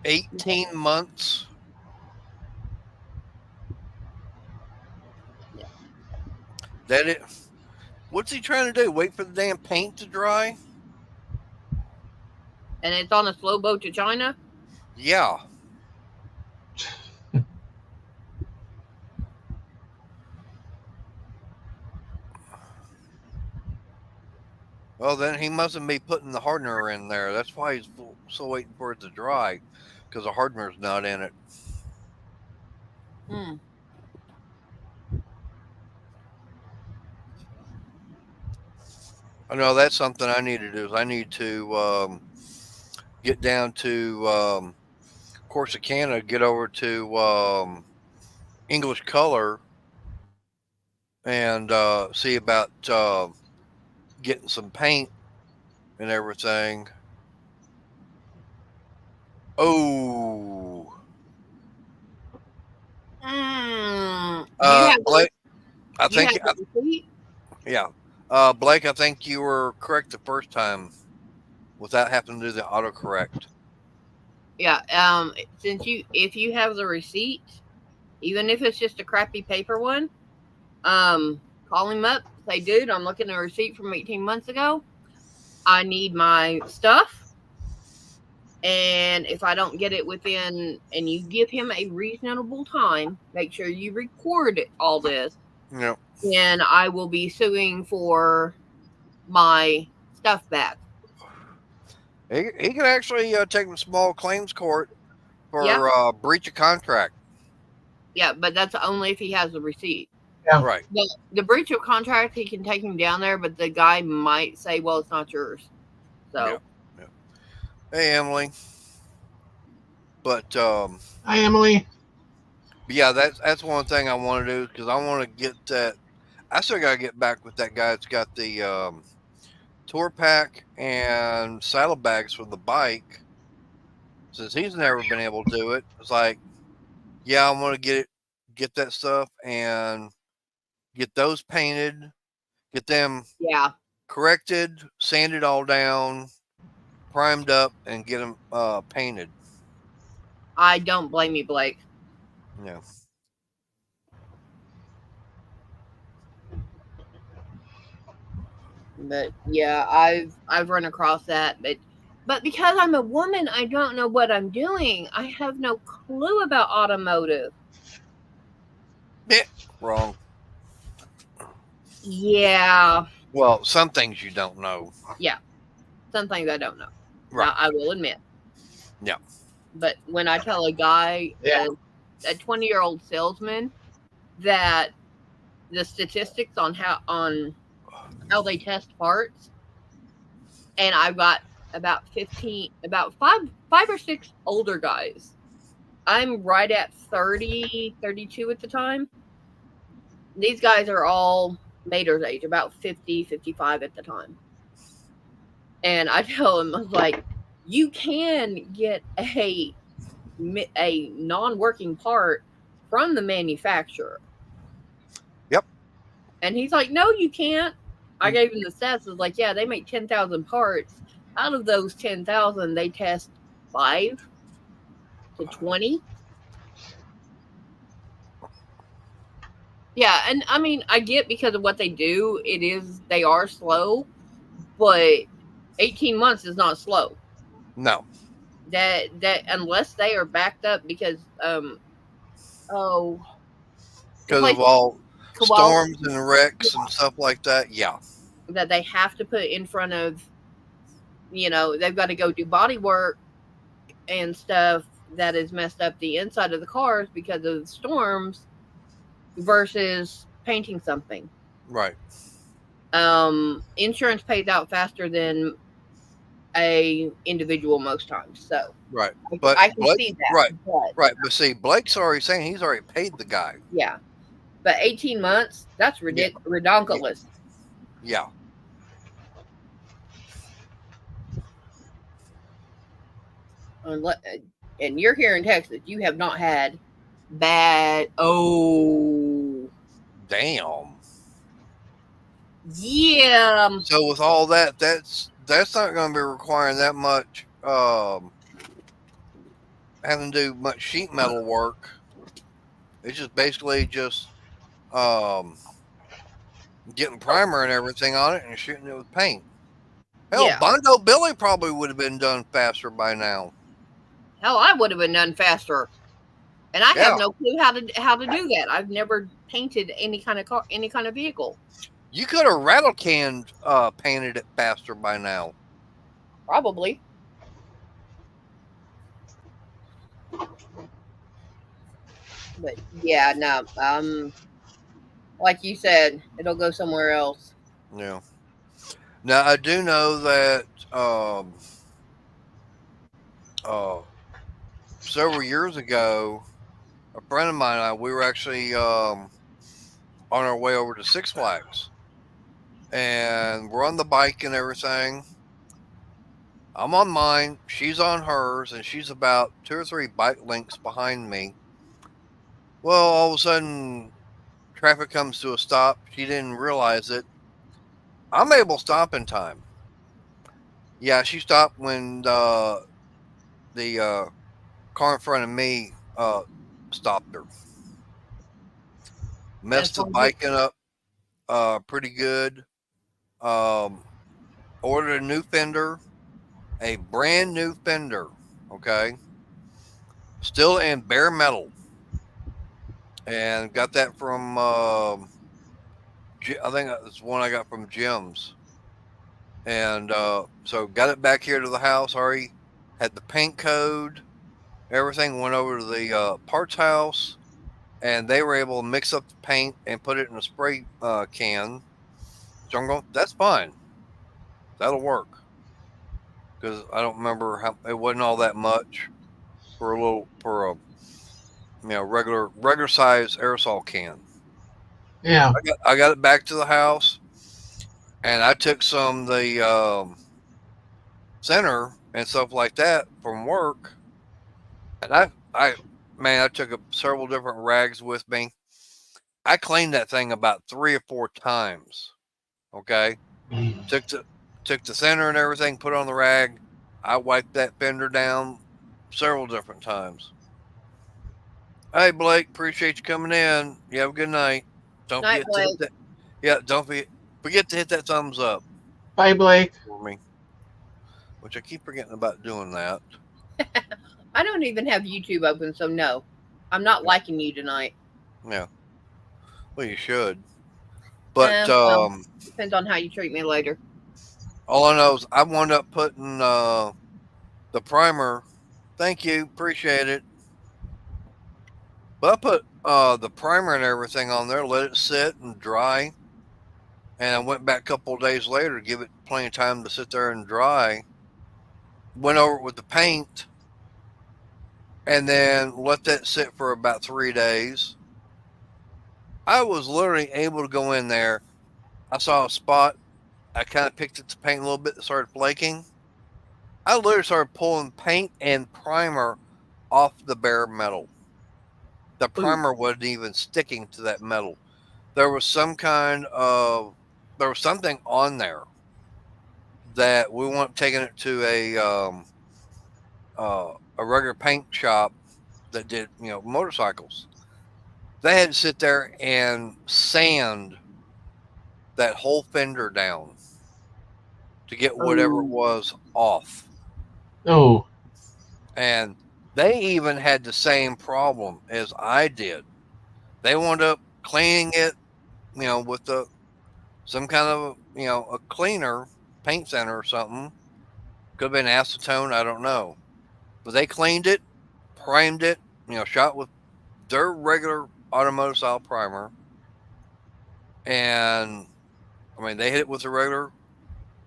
18 months. Yeah. That it. What's he trying to do? Wait for the damn paint to dry? And it's on a slow boat to China. Yeah. Well, then he mustn't be putting the hardener in there. That's why he's still waiting for it to dry, because the hardener's not in it. Hmm. I know that's something I need to do. Is I need to get down to Corsicana, get over to English Color, and see about getting some paint and everything. Oh, Do you have Blake, I do you think, have the receipt? yeah, Blake, I think you were correct the first time without having to do the autocorrect. Yeah. If you have the receipt, even if it's just a crappy paper one, call him up. Say, dude, I'm looking at a receipt from 18 months ago. I need my stuff. And if I don't get it within, and you give him a reasonable time, make sure you record all this, Yeah, then I will be suing for my stuff back. he can actually take him to small claims court Yeah. for breach of contract. Yeah, but that's only if he has the receipt. Yeah. Right. The breach of contract, he can take him down there, but the guy might say, well, it's not yours. Yeah. So, Yeah. Hey, Emily. But Hi, Emily. yeah, that's one thing I want to do, because I want to get that. I still got to get back with that guy that's got the tour pack and saddlebags for the bike. Since he's never been able to do it, it's like, yeah, I want to get that stuff and get those painted, get them yeah, corrected, sanded all down, primed up, and get them painted. I don't blame you, Blake. Yeah. But yeah, I've run across that, but because I'm a woman, I don't know what I'm doing. I have no clue about automotive. Yeah. Wrong. Yeah, Well, some things you don't know. yeah, some things I don't know. Right. I will admit. Yeah. But when I tell a guy, Yeah. a 20-year-old salesman, that the statistics on how they test parts, and I've got about 15, about five or six older guys. I'm right at 30, 32 at the time. These guys are all Mater's age, about 50, 55 at the time. And I tell him, I was like, you can get a non-working part from the manufacturer. Yep. And he's like, no, you can't. I gave him the stats. I was like, yeah, they make 10,000 parts. Out of those 10,000, they test 5 to 20. Yeah, and I mean, I get because of what they do, they are slow, but 18 months is not slow. No. That unless they are backed up because Because of all storms and wrecks and stuff like that. Yeah. That they have to put in front of, they've got to go do body work and stuff that has messed up the inside of the cars because of storms versus painting something. Right. Insurance pays out faster than a individual most times. So Right. But I can Blake, see that. right, But right. But see, Blake's already saying he's already paid the guy. yeah, but 18 months, that's Yeah. ridiculous. Yeah. And you're here in Texas, you have not had bad. Oh, Damn. yeah, So with all that, that's not going to be requiring that much having to do much sheet metal work. It's just basically just um, getting primer and everything on it and shooting it with paint. Hell, yeah. Bondo Billy probably would have been done faster by now. Hell, I would have been done faster, and I have Yeah, no clue how to do that. I've never painted any kind of car, any kind of vehicle. you could have rattle canned painted it faster by now. Probably, but yeah, no. Like you said, it'll go somewhere else. Yeah. Now I do know that uh, several years ago, a friend of mine and I, we were actually on our way over to Six Flags, and we're on the bike and everything. I'm on mine, she's on hers, and she's about 2 or 3 bike lengths behind me. Well, all of a sudden, traffic comes to a stop. She didn't realize it. I'm able to stop in time. Yeah, she stopped when the car in front of me stopped her. As Messed the long as it, biking up pretty good. Um, ordered a new fender, a brand new fender. Okay, still in bare metal, and got that from I think that's one I got from Jim's. And so got it back here to the house. Already had the paint code. Everything went over to the parts house, and they were able to mix up the paint and put it in a spray can. So I'm going, that's fine. That'll work. Because I don't remember how it wasn't all that much for a regular size aerosol can. Yeah. I got it back to the house, and I took some the center and stuff like that from work, and I man, I took several different rags with me. I cleaned that thing about 3 or 4 times. Okay, took the took the center and everything, put on the rag. I wiped that fender down several different times. Hey Blake, appreciate you coming in. You have a good night. Don't night forget to hit Blake. that. Yeah, don't forget to hit that thumbs up Bye, Blake. for me, which I keep forgetting about doing that. I don't even have YouTube open, so no, I'm not liking you tonight. Yeah, well you should. But Well, depends on how you treat me later. all I know is I wound up putting the primer. Thank you, appreciate it. But I put the primer and everything on there, let it sit and dry, and I went back a couple of days later to give it plenty of time to sit there and dry. Went over it with the paint, and then let that sit for about 3 days. I was literally able to go in there. I saw a spot. I kind of picked at the paint a little bit, started flaking. I literally started pulling paint and primer off the bare metal. The Ooh, primer wasn't even sticking to that metal. There was some kind of there was something on there that we weren't taking it to a regular paint shop that did motorcycles. They had to sit there and sand that whole fender down to get whatever it ooh, was off. Oh, And they even had the same problem as I did. They wound up cleaning it, with some kind of a cleaner, paint center or something. Could have been acetone, I don't know. But they cleaned it, primed it, shot with their regular automotive style primer, and I mean, they hit it with the regular,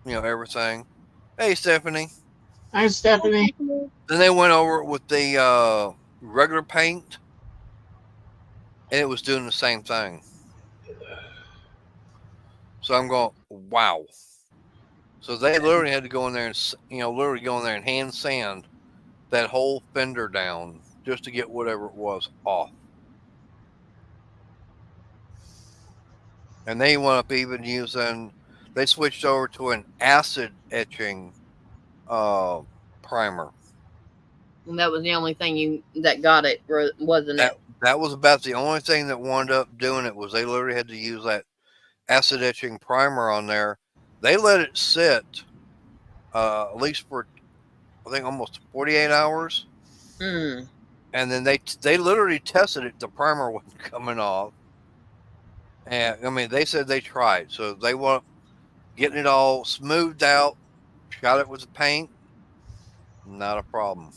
everything. Hey, Stephanie. Hi, Stephanie. Then they went over it with the regular paint, and it was doing the same thing. So I'm going, wow. So they literally had to go in there and, literally go in there and hand sand that whole fender down just to get whatever it was off. And they went up even using, they switched over to an acid etching uh, primer. And that was the only thing that got it, wasn't That it? that was about the only thing that wound up doing it was they literally had to use that acid etching primer on there. They let it sit at least for I think almost 48 hours, Mm. and then they literally tested it. The primer wasn't coming off, and I mean they said they tried, so they want getting it all smoothed out, shot it with the paint, not a problem.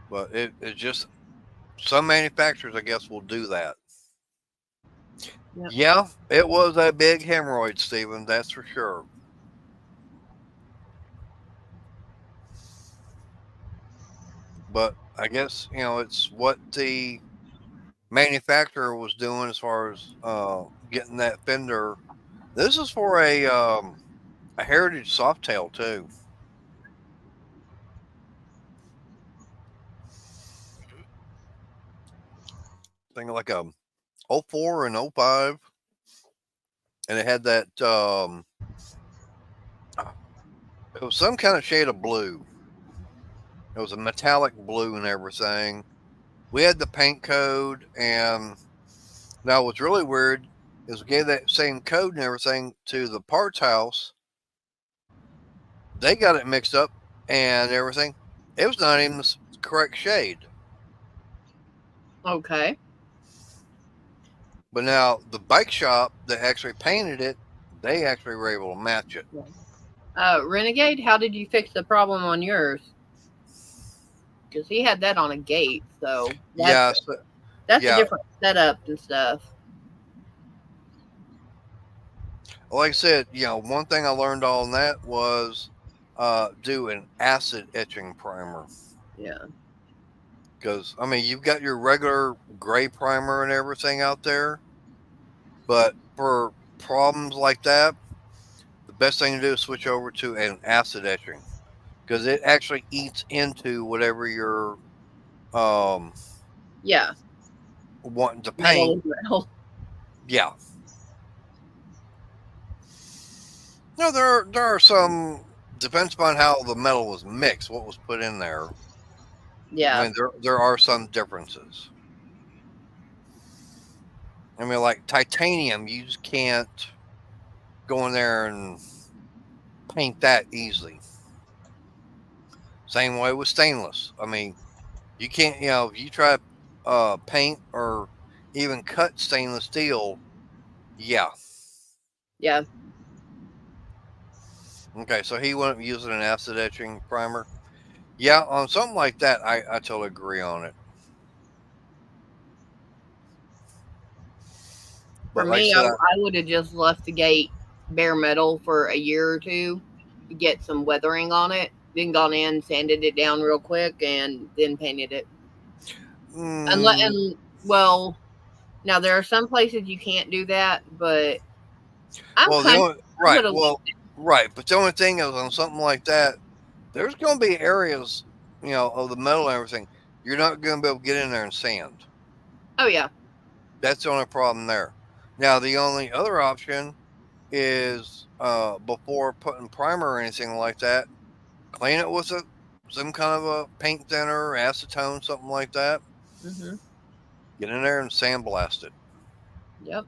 But it just some manufacturers I guess will do that. Yep. Yeah, it was a big hemorrhoid, Stephen. That's for sure. But I guess it's what the manufacturer was doing as far as getting that fender. This is for a heritage softail too. Thing like a '04 and '05, and it had that it was some kind of shade of blue. It was a metallic blue and everything. We had the paint code, and now what's really weird is we gave that same code and everything to the parts house. They got it mixed up and everything. It was not even the correct shade. Okay. But now the bike shop that actually painted it, they actually were able to match it. Renegade, how did you fix the problem on yours? Because he had that on a gate, so Yeah, that's a yeah. different setup and stuff. Like I said, one thing I learned on that was do an acid etching primer. Yeah. Because I mean, you've got your regular gray primer and everything out there, but for problems like that, the best thing to do is switch over to an acid etching because it actually eats into whatever you're um, Yeah. wanting to Metal paint. is metal. Yeah. No, there are some depends upon how the metal was mixed, what was put in there. I Yeah. mean, there are some differences. I mean, like titanium, you just can't go in there and paint that easily. Same way with stainless. I mean, you can't, if you try paint or even cut stainless steel, yeah. Yeah. Okay, so he went using an acid etching primer. Yeah, on something like that, I totally agree on it. For But like I me, said, I would have just left the gate bare metal for a year or two to get some weathering on it. Then gone in, sanded it down real quick, and then painted it. mm, And well, now there are some places you can't do that, but I'm well, the country. only I would right, have. well, right, but the only thing is on something like that, there's going to be areas, of the metal and everything, you're not going to be able to get in there and sand. Oh yeah. That's the only problem there. Now, the only other option is before putting primer or anything like that, clean it with some kind of a paint thinner, acetone, something like that. Mhm. Get in there and sandblast it. Yep.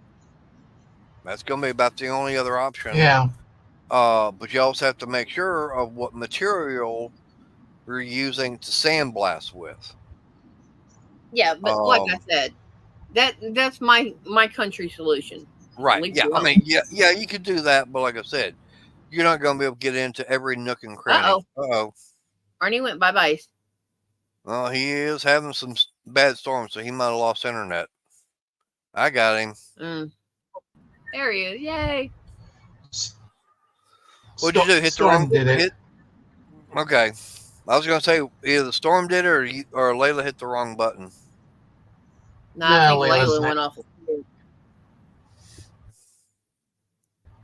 That's going to be about the only other option. Yeah. But you also have to make sure of what material you're using to sandblast with. Yeah, but like I Um, said, that's my country solution. right. Leave it Yeah. I alone. mean, yeah, you could do that, but like I said, you're not going to be able to get into every nook and Uh cranny. oh. Uh oh. Arnie went bye bye. Well, he is having some bad storm, so he might have lost internet. I got him. Mm. There he is. Yay. What'd you do? Hit the Storm wrong did it. hit? Okay. I was gonna say either the storm did it or Layla hit the wrong button. No, I No, think Layla's Layla not. went off.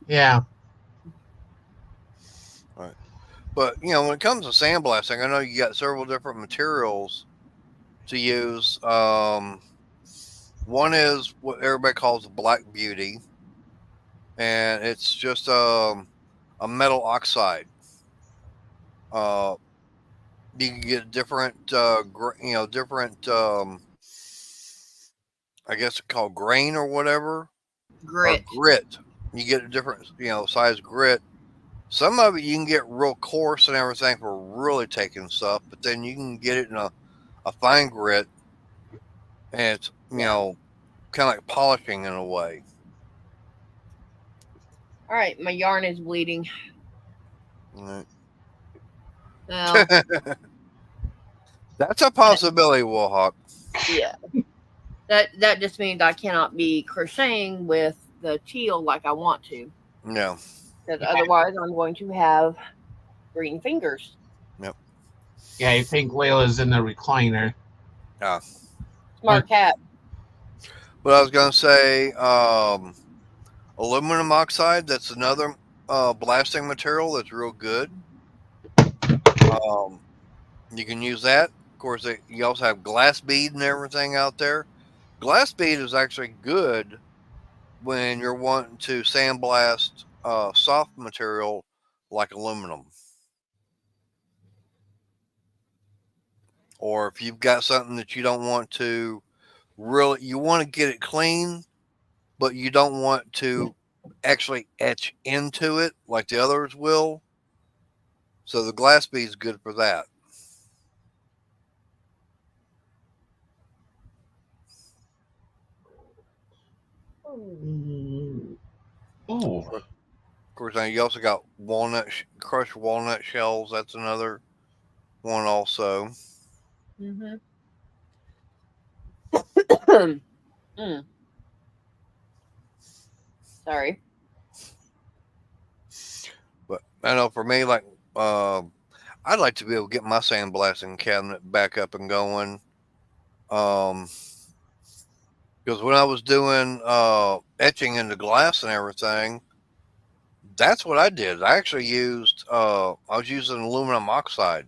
Yeah. All right. But when it comes to sandblasting, I know you got several different materials to use. One is what everybody calls black beauty, and it's just a metal oxide. Uh, you can get different, different. I guess it's called grain or whatever, or Grit. grit. You get a different, size grit. Some of it you can get real coarse and everything for really taking stuff, but then you can get it in a fine grit, and it's kind of like polishing in a way. All right, my yarn is bleeding. Right. Well, That's a possibility, Warhawk. yeah. That just means I cannot be crocheting with the teal like I want to, Yeah. because otherwise I'm going to have green fingers. Yep. Yeah, I think Layla's in the recliner. Yeah. Smart cat. But I was gonna say, aluminum oxide. That's another blasting material that's real good. You can use that. Of course, you also have glass bead and everything out there. Glass bead is actually good when you're wanting to sandblast soft material like aluminum. Or if you've got something that you don't want to you want to get it clean, but you don't want to actually etch into it like the others will. So the glass bead is good for that. Oh, Of course, now you also got crushed walnut shells. That's another one also. Mm-hmm. mm. Sorry. But I know for me, like, I'd like to be able to get my sandblasting cabinet back up and going. Because when I was doing etching into glass and everything, that's what I did. I actually I was using aluminum oxide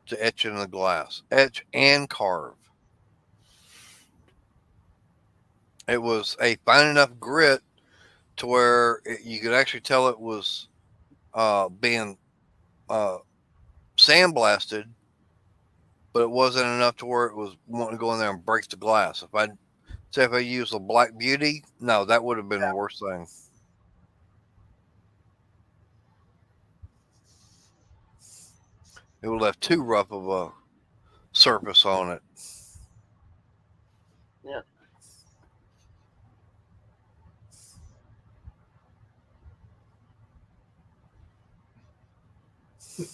to etch into the glass, etch and carve. It was a fine enough grit to where you could actually tell it was being uh, sandblasted, but it wasn't enough to where it was wanting to go in there and break the glass. If I used a black beauty, no, that would have been the worst thing. It would have left too rough of a surface on it. Yeah.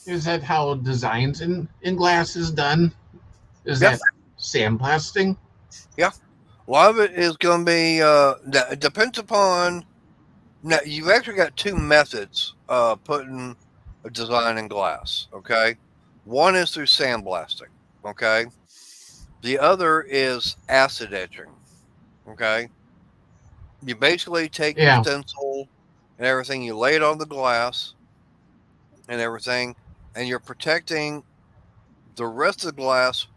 is that how designs in glass is done? Is Yeah, that sandblasting? yeah. A lot of it is going to be. It depends upon. Now you've actually got two methods putting a design in glass. Okay, one is through sandblasting. Okay, the other is acid etching. Okay, you basically take your Yeah, stencil and everything, you lay it on the glass and everything, and you're protecting the rest of the glass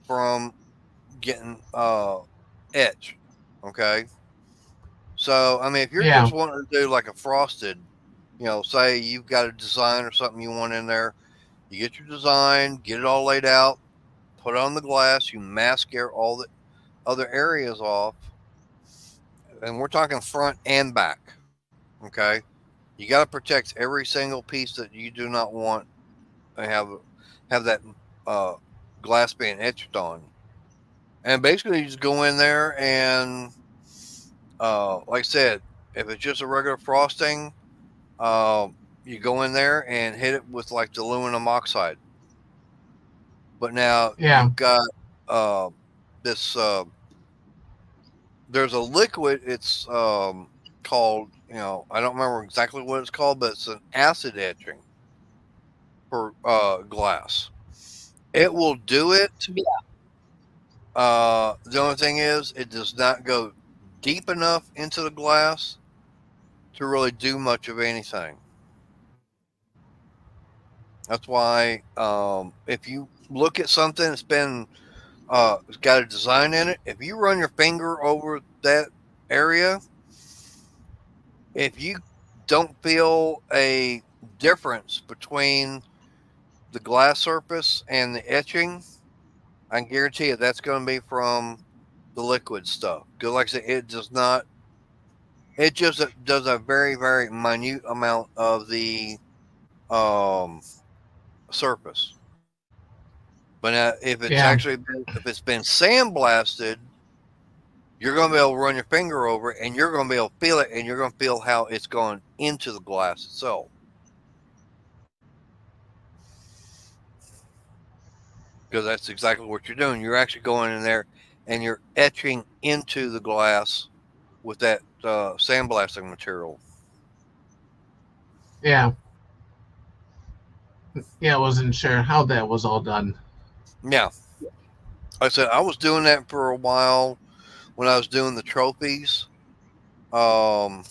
from getting etched. Okay, so I mean, if you're yeah, just wanting to do like a frosted, say you've got a design or something you want in there, you get your design, get it all laid out, put it on the glass, you mask all the other areas off, and we're talking front and back. Okay, you got to protect every single piece that you do not want to have that uh, glass being etched on. And basically, you just go in there and, like I said, if it's just a regular frosting, uh, you go in there and hit it with like the aluminum oxide. But now yeah. you've got uh, this there's a liquid. It's called, I don't remember exactly what it's called, but it's an acid etching for glass. It will do it. Yeah. The only thing is, it does not go deep enough into the glass to really do much of anything. That's why if you look at something that's been it's got a design in it, if you run your finger over that area, if you don't feel a difference between the glass surface and the etching, I can guarantee you that's going to be from the liquid stuff. Because, like I said, it does not. It just does a very, very minute amount of the um, surface. But if it's Yeah. actually if it's been sandblasted, you're going to be able to run your finger over it, and you're going to be able to feel it, and you're going to feel how it's going into the glass itself. Because that's exactly what you're doing. You're actually going in there and you're etching into the glass with that sandblasting material. Yeah. Yeah. I wasn't sure how that was all done. Yeah. Like I said, I was doing that for a while when I was doing the trophies. Um,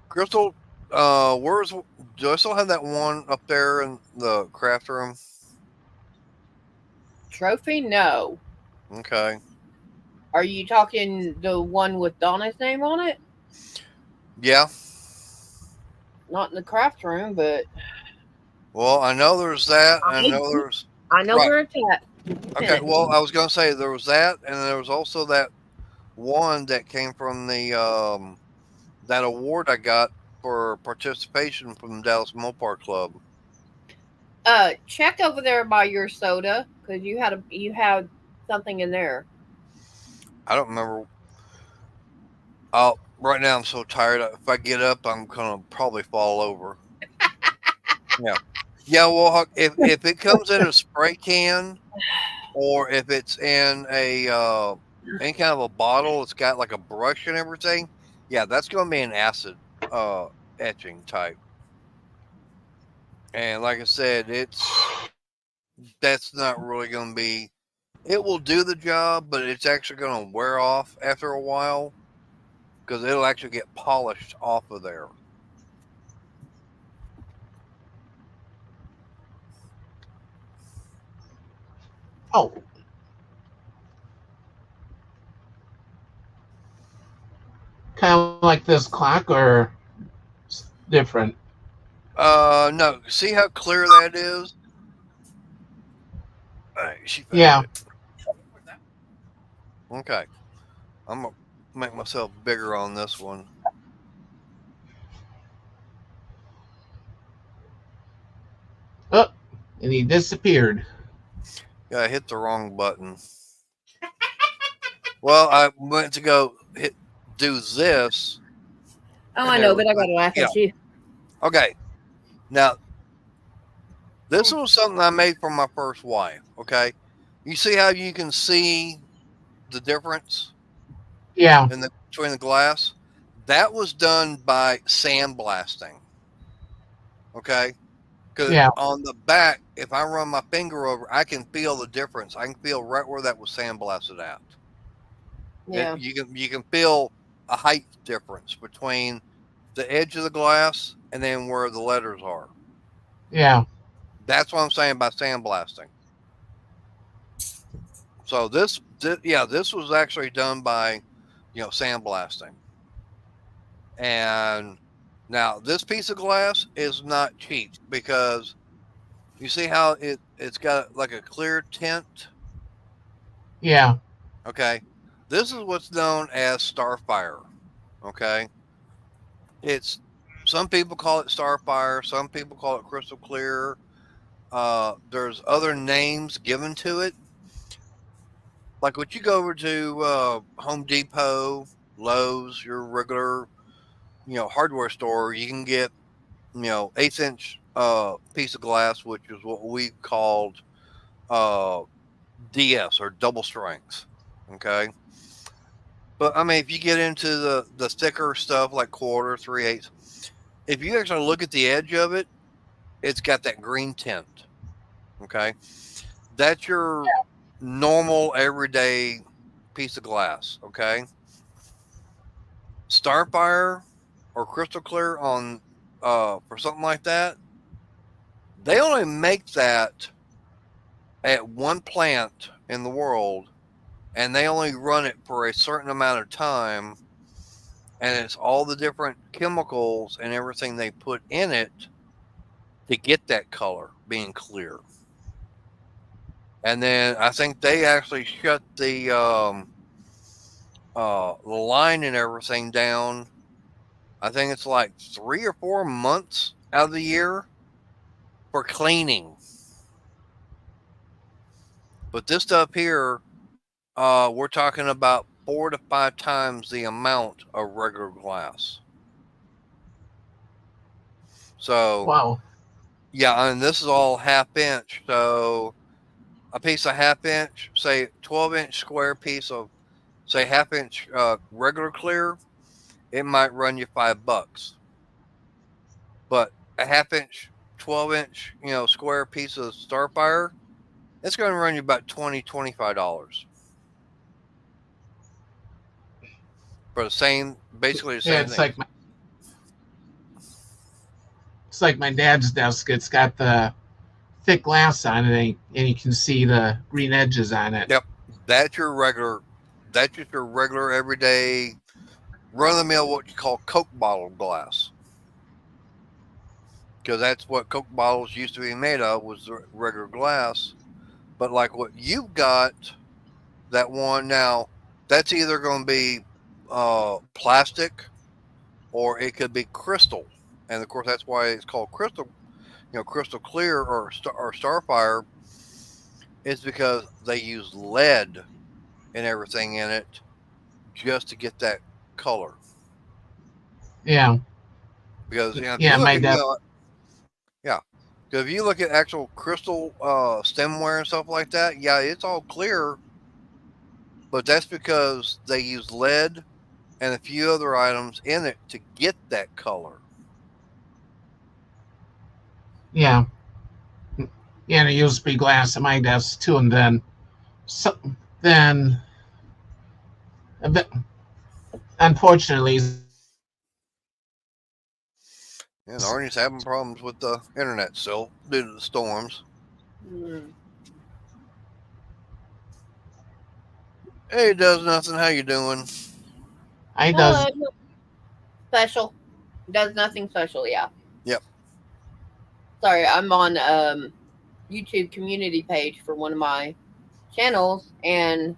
Crystal, where's do I still have that one up there in the craft room? Trophy? No. Okay. Are you talking the one with Donna's name on it? Yeah. Not in the craft room, but Well, I know there's that. I I know there's I know right. where it's at. Okay. Finished. Well, I was gonna say there was that, and there was also that one that came from the that award I got for participation from the Dallas Mopar Club. Check over there by your soda because you had something in there. I don't remember. Right now I'm so tired. If I get up, I'm gonna probably fall over. Yeah, yeah. Well, if it comes in a spray can or if it's in a any kind of a bottle, it's got like a brush and everything. Yeah, that's gonna be an acid uh etching type. And like I said, that's not really gonna be. It will do the job, but it's actually gonna wear off after a while because it'll actually get polished off of there. Oh, kind of like this clock or different? No. See how clear that is? All right, she found Yeah. it. Okay. I'm gonna make myself bigger on this one. Oh, and he disappeared. Yeah, I hit the wrong button. Well, I went to go do this, Oh, and I there know, was but I gotta laugh yeah. at you. Okay. Now this was something I made for my first wife. Okay. You see how you can see the difference Yeah. in the between the glass? That was done by sandblasting. Okay. Because Yeah. on the back, if I run my finger over, I can feel the difference. I can feel right where that was sandblasted at. Yeah. You can feel a height difference between the edge of the glass and then where the letters are. Yeah. That's what I'm saying by sandblasting. So this was actually done by, sandblasting. And now this piece of glass is not cheap because you see how it's got like a clear tint. Yeah. Okay, this is what's known as starfire. Okay, it's some people call it starfire, some people call it crystal clear. There's other names given to it. Like when you go over to Home Depot, Lowe's, your regular, hardware store, you can get, 1/8 inch piece of glass, which is what we called uh, DS or double strengths. Okay. But I mean, if you get into the thicker stuff like quarter, 3/8, if you actually look at the edge of it, it's got that green tint. Okay. That's your normal everyday piece of glass. Okay. Starfire or crystal clear on for something like that, they only make that at one plant in the world, and they only run it for a certain amount of time, and it's all the different chemicals and everything they put in it to get that color being clear. And then I think they actually shut the line and everything down. I think it's like 3 or 4 months out of the year for cleaning. But this stuff here, we're talking about 4 to 5 times the amount of regular glass. So Wow. yeah, and this is all half inch. So a piece of half inch, say 12-inch square piece of, say, half inch regular clear, it might run you $5. But a half inch, 12-inch, square piece of Starfire, it's going to run you about $25 for the same, basically the Yeah, same thing. it's like my dad's desk. It's got the thick glass on it, and you can see the green edges on it. Yep, that's your regular. That's just your regular everyday run of the mill what you call Coke bottle glass, because that's what Coke bottles used to be made of, was regular glass. But like what you've got, that one now, that's either going to be plastic or it could be crystal, and of course that's why it's called crystal. Crystal clear or Starfire is because they use lead and everything in it just to get that color. Yeah, Because if you yeah, look my at dad. yeah, because if you look at actual crystal stemware and stuff like that, yeah, it's all clear, but that's because they use lead and a few other items in it to get that color. Yeah, yeah, and it used to be glass at my desk too, and so, then, unfortunately, And Arnie's having problems with the internet still due to the storms. Mm. Hey, it does nothing. How you doing? I does. Uh, special. Does nothing special, yeah. Yep. Sorry, I'm on YouTube community page for one of my channels, and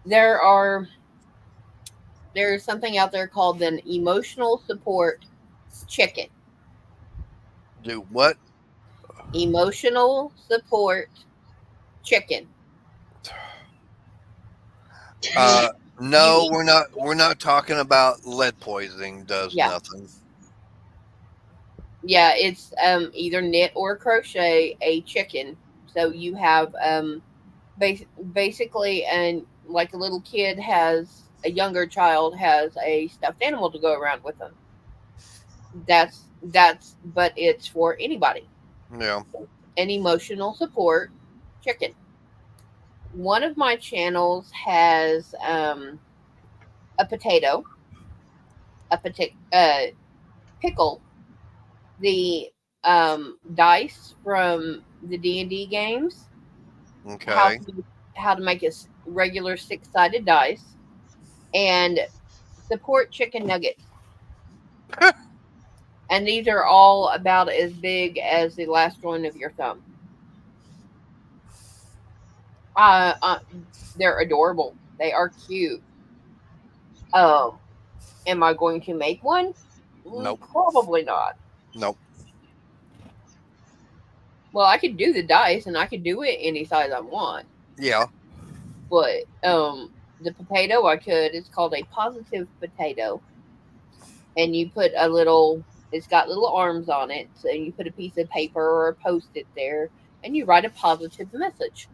there are there's something out there called an emotional support chicken. Do what? Emotional support chicken. You Uh, you no, eat, we're not. We're not talking about lead poisoning. Does yeah. nothing. Yeah, it's either knit or crochet a chicken. So you have bas- basically, and like a little kid has a younger child has a stuffed animal to go around with them. But it's for anybody. Yeah. An emotional support chicken. One of my channels has a potato, a pickle, the dice from the D&D games, how Okay. to how to make a regular six-sided dice, and support chicken nuggets. And these are all about as big as the last joint of your thumb. Uh, uh they're adorable. They are cute. Um, am I going to make one? Nope. Probably not. Nope. Well, I could do the dice, and I could do it any size I want. Yeah. But the potato I could. It's called a positive potato, and you put a little. It's got little arms on it, so you put a piece of paper or a post-it there, and you write a positive message.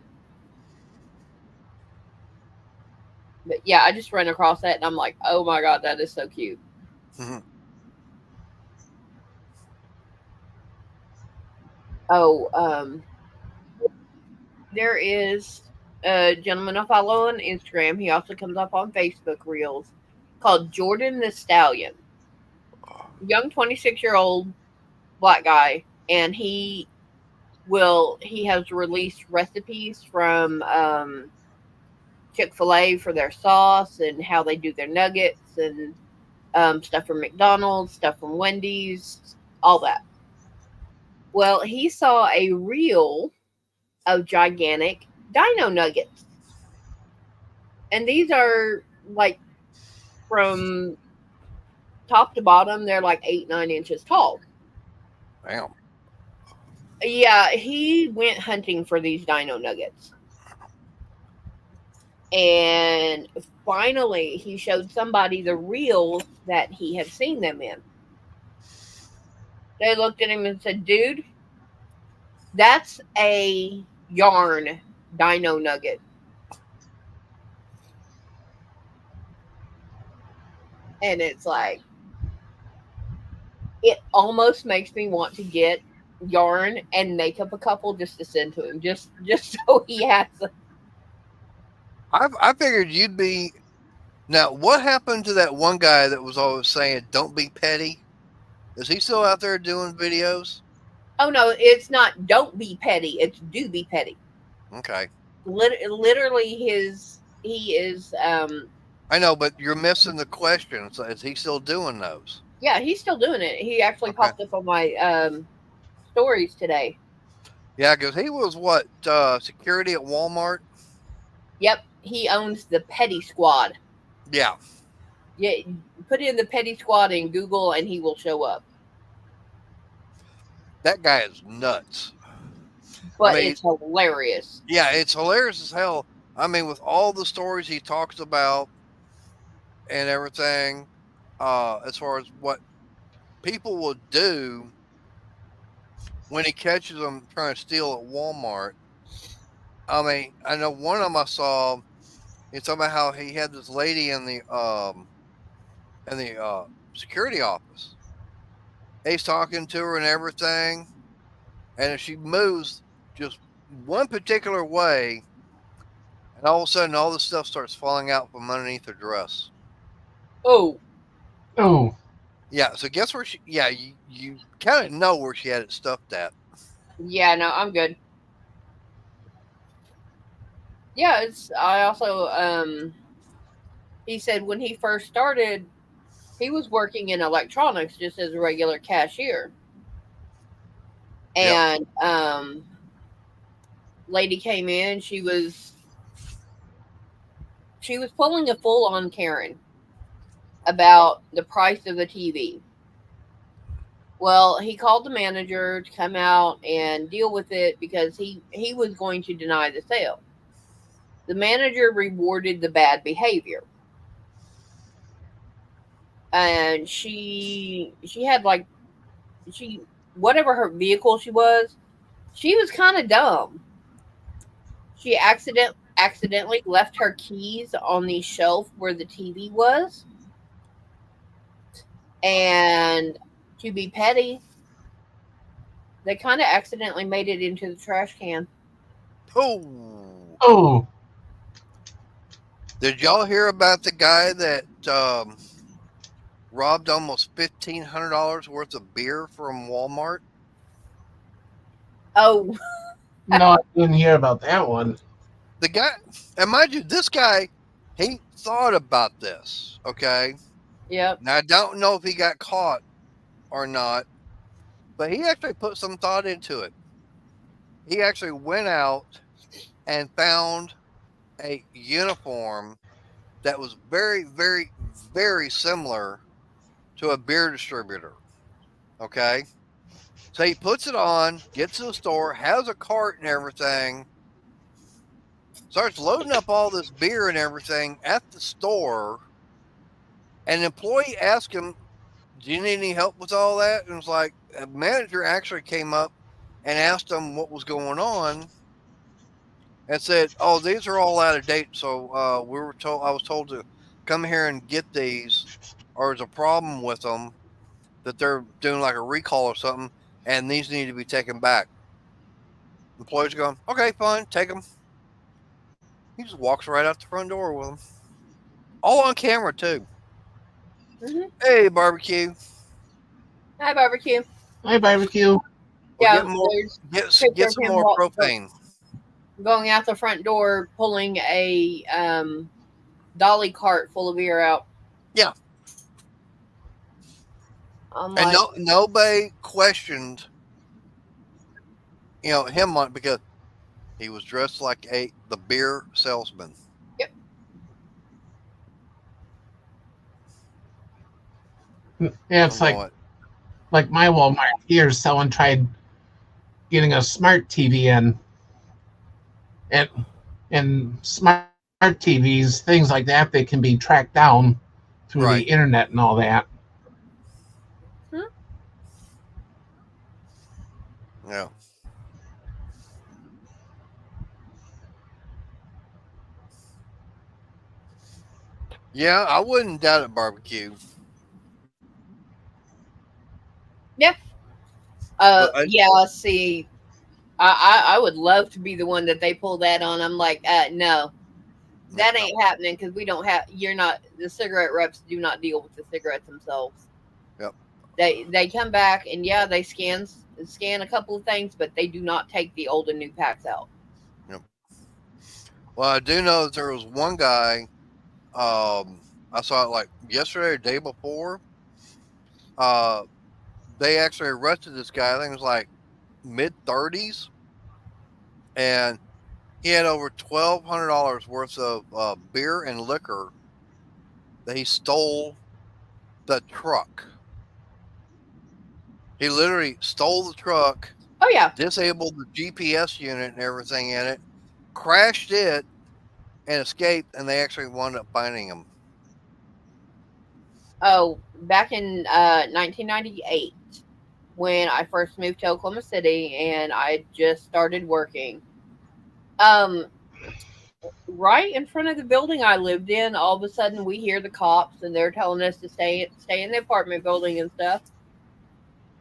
But yeah, I just ran across that and I'm like, oh my god, that is so cute. Mhm. Oh, there is a gentleman I follow on Instagram. He also comes up on Facebook Reels called Jordan the Stallion. Young 26-year-old black guy. And he has released recipes from Chick-fil-A for their sauce and how they do their nuggets and stuff from McDonald's, stuff from Wendy's, all that. Well, he saw a reel of gigantic dino nuggets. And these are like from top to bottom, they're like 8, 9 inches tall. Damn. Yeah, he went hunting for these dino nuggets. And finally, he showed somebody the reels that he had seen them in. They looked at him and said, dude, that's a yarn dino nugget. And it's like, it almost makes me want to get yarn and make up a couple just to send to him, just so he has them. I figured you'd be. Now, what happened to that one guy that was always saying, "Don't be petty"? Is he still out there doing videos? Oh no, it's not don't be petty, it's do be petty. Okay, Literally his he is I know, but you're missing the question. So is he still doing those? yeah, he's still doing it. He actually Okay, popped up on my stories today. yeah, because he was what security at Walmart. Yep, he owns the Petty Squad. Yeah, Yeah, put in the Petty Squad in Google and he will show up. that guy is nuts. I But mean, it's hilarious. yeah, it's hilarious as hell. I mean, with all the stories he talks about and everything, as far as what people will do when he catches them trying to steal at Walmart. I mean, I know one of them I saw. It's about how he had this lady in the security office. He's talking to her and everything, and if she moves just one particular way, and all of a sudden all this stuff starts falling out from underneath her dress. Oh, Oh, Yeah, so guess where she? Yeah, you kind of know where she had it stuffed at. yeah, no, I'm good. Yeah, it's I also he said when he first started, he was working in electronics just as a regular cashier. Yep. And lady came in, she was pulling a full on Karen about the price of the TV. Well, he called the manager to come out and deal with it because he was going to deny the sale. The manager rewarded the bad behavior. And she had like she whatever her vehicle she was kind of dumb. She accidentally left her keys on the shelf where the TV was, and to be petty, they kind of accidentally made it into the trash can. Oh, oh, did y'all hear about the guy that robbed almost $1,500 worth of beer from Walmart? Oh, no, I didn't hear about that one. The guy, and mind you, this guy, he thought about this. Okay, yep. now I don't know if he got caught or not, but he actually put some thought into it. He actually went out and found a uniform that was very, very, very similar to a beer distributor. Okay. So he puts it on, gets to the store, has a cart and everything, starts loading up all this beer and everything at the store. And an employee asked him, "Do you need any help with all that?" And it's like, a manager actually came up and asked him what was going on. and said, "Oh, these are all out of date." So we were told. I was told to come here and get these, or there's a problem with them that they're doing like a recall or something, and these need to be taken back. Employees are going, "Okay, fine, take them." He just walks right out the front door with them, all on camera too. Hmm. Hey, barbecue. Hi, barbecue. Hi, barbecue. Well, Yeah, there's get picture of some him more propane. going out the front door, pulling a dolly cart full of beer out. Yeah, I'm and like, nobody questioned him on because he was dressed like the beer salesman. yep. Yeah, I'm it's going, like my Walmart here. Someone tried getting a smart TV in, and smart TVs, things like that, they can be tracked down through the right? internet and all that. Hmm? Yeah, yeah. I wouldn't doubt it, barbecue. Yeah. But Yeah. See, I would love to be the one that they pull that on. I'm like, no, that no, ain't happening because we don't have. You're not. The cigarette reps do not deal with the cigarettes themselves. yep, They come back and yeah, they scan a couple of things, but they do not take the old and new packs out. yep. Well, I do know that there was one guy. I saw it like yesterday or day before. Uh, they actually arrested this guy. I think it was like mid 30s, and he had over $1,200 worth of beer and liquor that he stole the truck. He literally stole the truck, Oh yeah. disabled the GPS unit and everything in it, crashed it, and escaped. And they actually wound up finding him. Oh, back in 1998 when I first moved to Oklahoma City and I just started working. Um, right in front of the building I lived in, all of a sudden we hear the cops and they're telling us to stay in the apartment building and stuff.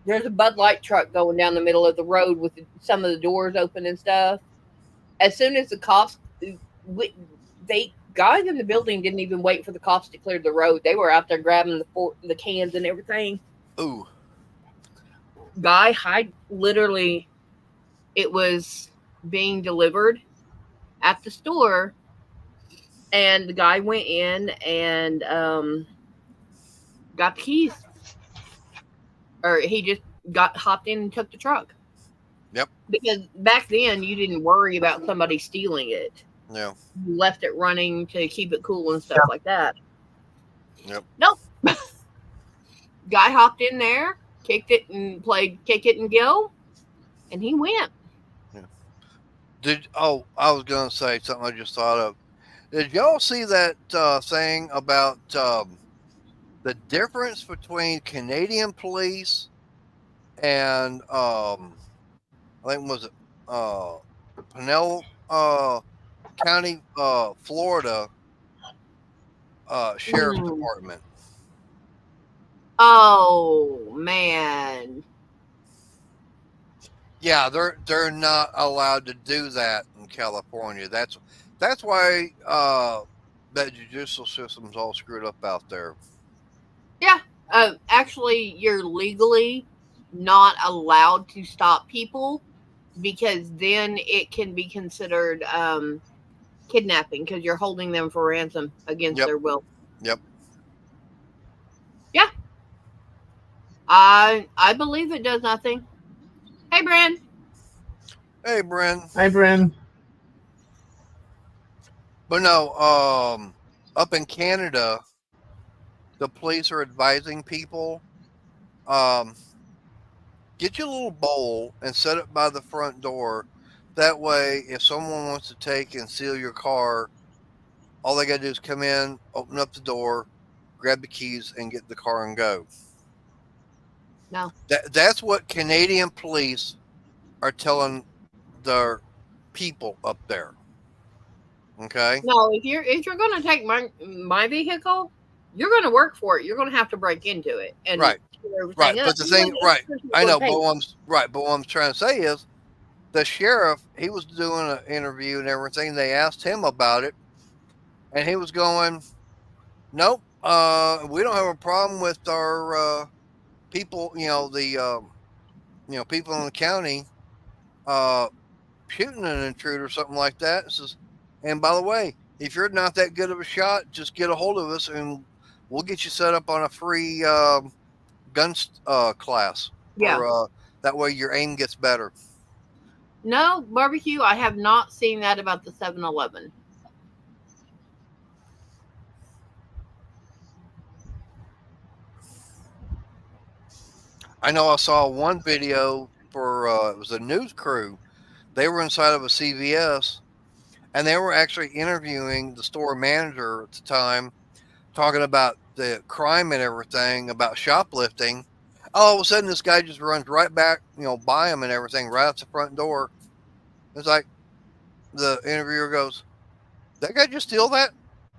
There's a Bud Light truck going down the middle of the road with some of the doors open and stuff. As soon as the cops, we, they guys in the building didn't even wait for the cops to clear the road. They were out there grabbing the cans and everything. Ooh, Guy hide literally, it was being delivered at the store, and the guy went in and got the keys, or he just got hopped in and took the truck. yep, Because back then you didn't worry about somebody stealing it. yeah, You left it running to keep it cool and stuff like that. yep. Nope. Guy hopped in there, kicked it and played kick it and go, and he went. Yeah. I was gonna say something I just thought of. Did y'all see that thing about the difference between Canadian police and I think was it uh Pinell County, Florida Sheriff's Mm. Department? Oh man. Yeah, they're not allowed to do that in California. That's why that judicial system's all screwed up out there. Yeah. Actually, you're legally not allowed to stop people because then it can be considered kidnapping because you're holding them for ransom against Yep, their will. yep. Yeah, I believe it does nothing. Hey, Brand. Hey, Bryn. Hi, Bryn. But no, up in Canada, the police are advising people, um, get you a little bowl and set it by the front door. That way, if someone wants to take and steal your car, all they got to do is come in, open up the door, grab the keys, and get the car and go. No. That's what Canadian police are telling their people up there. Okay. No, if you're going to take my vehicle, you're going to work for it. You're going to have to break into it and Right. tear Right. everything up. But the thing, right. You're I going to know, pay. but what I'm trying to say is the sheriff, he was doing an interview and everything. They asked him about it, and he was going, "Nope, we don't have a problem with our people. People in the county uh, shooting an intruder or something like that." It says, and by the way, if you're not that good of a shot, just get a hold of us and we'll get you set up on a free gun class Yeah. for that way your aim gets better. No, barbecue, I have not seen that about the 7-Eleven. I know I saw one video for it was a news crew. They were inside of a CVS and they were actually interviewing the store manager at the time, talking about the crime and everything, about shoplifting. All of a sudden, this guy just runs right back, by him and everything, right out the front door. It's like the interviewer goes, "That guy just steal that?"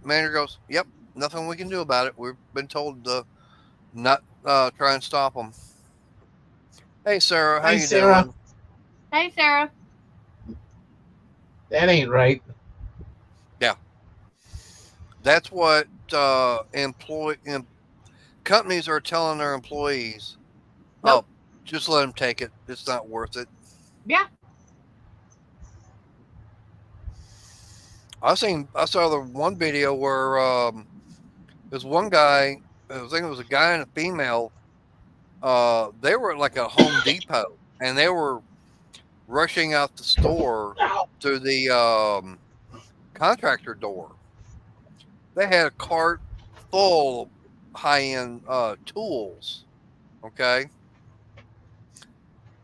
Manager goes, "Yep, nothing we can do about it. We've been told to not try and stop him." Hey, Sarah, how Hi, you Sarah. doing? Hey, Sarah. That ain't right. Yeah, that's what companies are telling their employees. Nope. Oh, just let them take it. It's not worth it. Yeah. I saw the one video where there's one guy. I think it was a guy and a female. They were at like a Home Depot, and they were rushing out the store Ow. to the contractor door. They had a cart full of high end tools. Okay,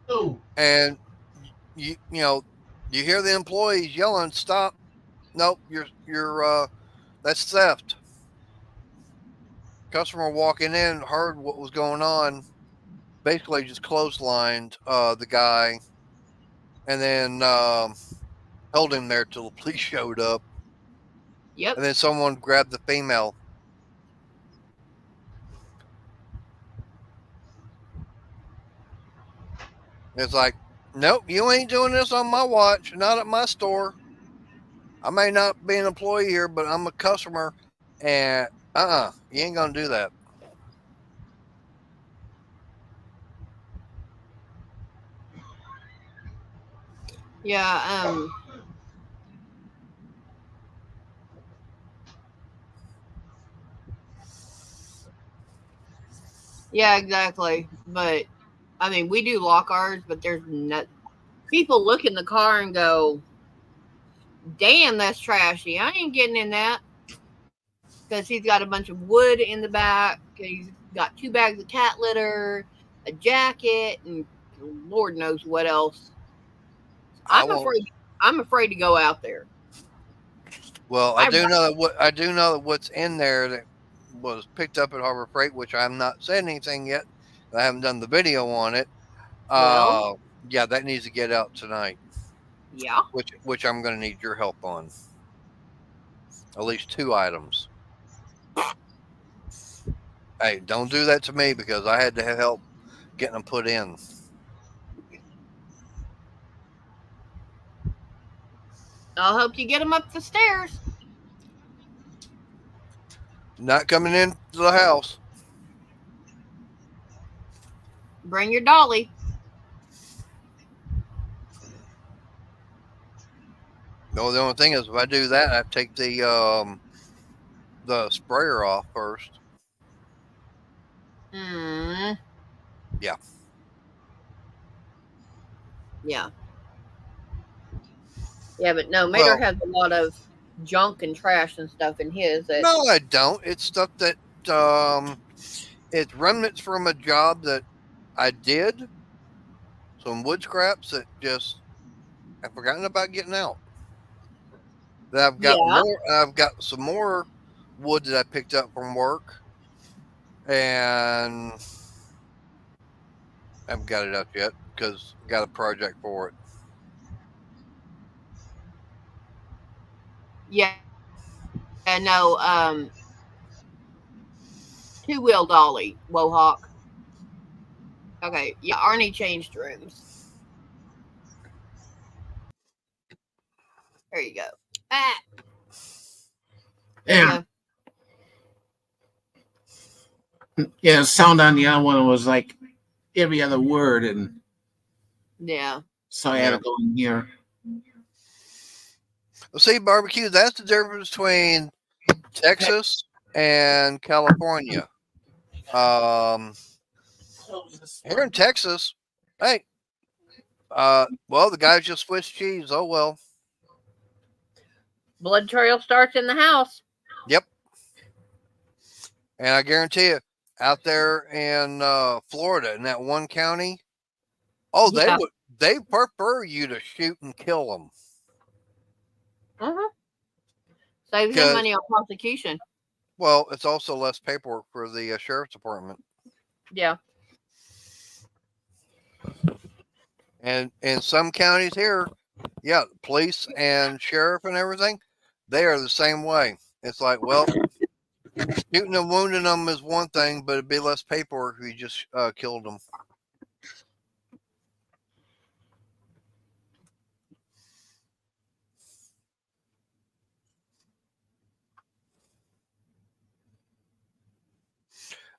Oh, and you hear the employees yelling, "Stop! Nope, you're that's theft." Customer walking in heard what was going on, basically just clotheslined the guy, and then held him there till the police showed up, Yep. and then someone grabbed the female. It's like, nope, you ain't doing this on my watch, not at my store. I may not be an employee here, but I'm a customer, and you ain't gonna do that. Yeah. Yeah, exactly. But I mean, we do lock ours, but there's not people look in the car and go, "Damn, that's trashy. I ain't getting in that." Because he's got a bunch of wood in the back. He's got 2 bags of cat litter, a jacket, and Lord knows what else. I I'm won't. afraid. I'm afraid to go out there. Well, I I do know that what's in there that was picked up at Harbor Freight, which I'm not saying anything yet. I haven't done the video on it. well, Uh, yeah, that needs to get out tonight, yeah, which I'm going to need your help on. At least two items. Hey, don't do that to me because I had to have help getting them put in. I'll help you get him up the stairs. Not coming into the house. Bring your dolly. No, the only thing is if I do that, I have to take the sprayer off first. Hmm. Yeah. Yeah. Yeah, but no, Mater Well, has a lot of junk and trash and stuff in his that. no, I don't. It's stuff that um, it's remnants from a job that I did. Some wood scraps that just I've forgotten about getting out. That Yeah. I've got some more wood that I picked up from work, and I haven't got it up yet because got a project for it. Yeah, no, two-wheel dolly, Wohawk. Okay, yeah, Arnie changed rooms. There you go. Ah, there you Yeah, go. yeah. Sound on the other one was like every other word, and Yeah. so I had to Yeah. go in here. Well, see, barbecue, that's the difference between Texas and California. Um, Close this Here in one. Texas, hey, well, the guys just switched cheese. Oh, well. Blood trail starts in the house. Yep. And I guarantee you, out there in Florida, in that one county, oh, Yeah. they prefer you to shoot and kill them. Uh-huh. Saves them Because, money on prosecution. well, it's also less paperwork for the sheriff's department. Yeah. And in some counties here, yeah, police and sheriff and everything, they are the same way. It's like, well, shooting and wounding them is one thing, but it'd be less paperwork if you just killed them.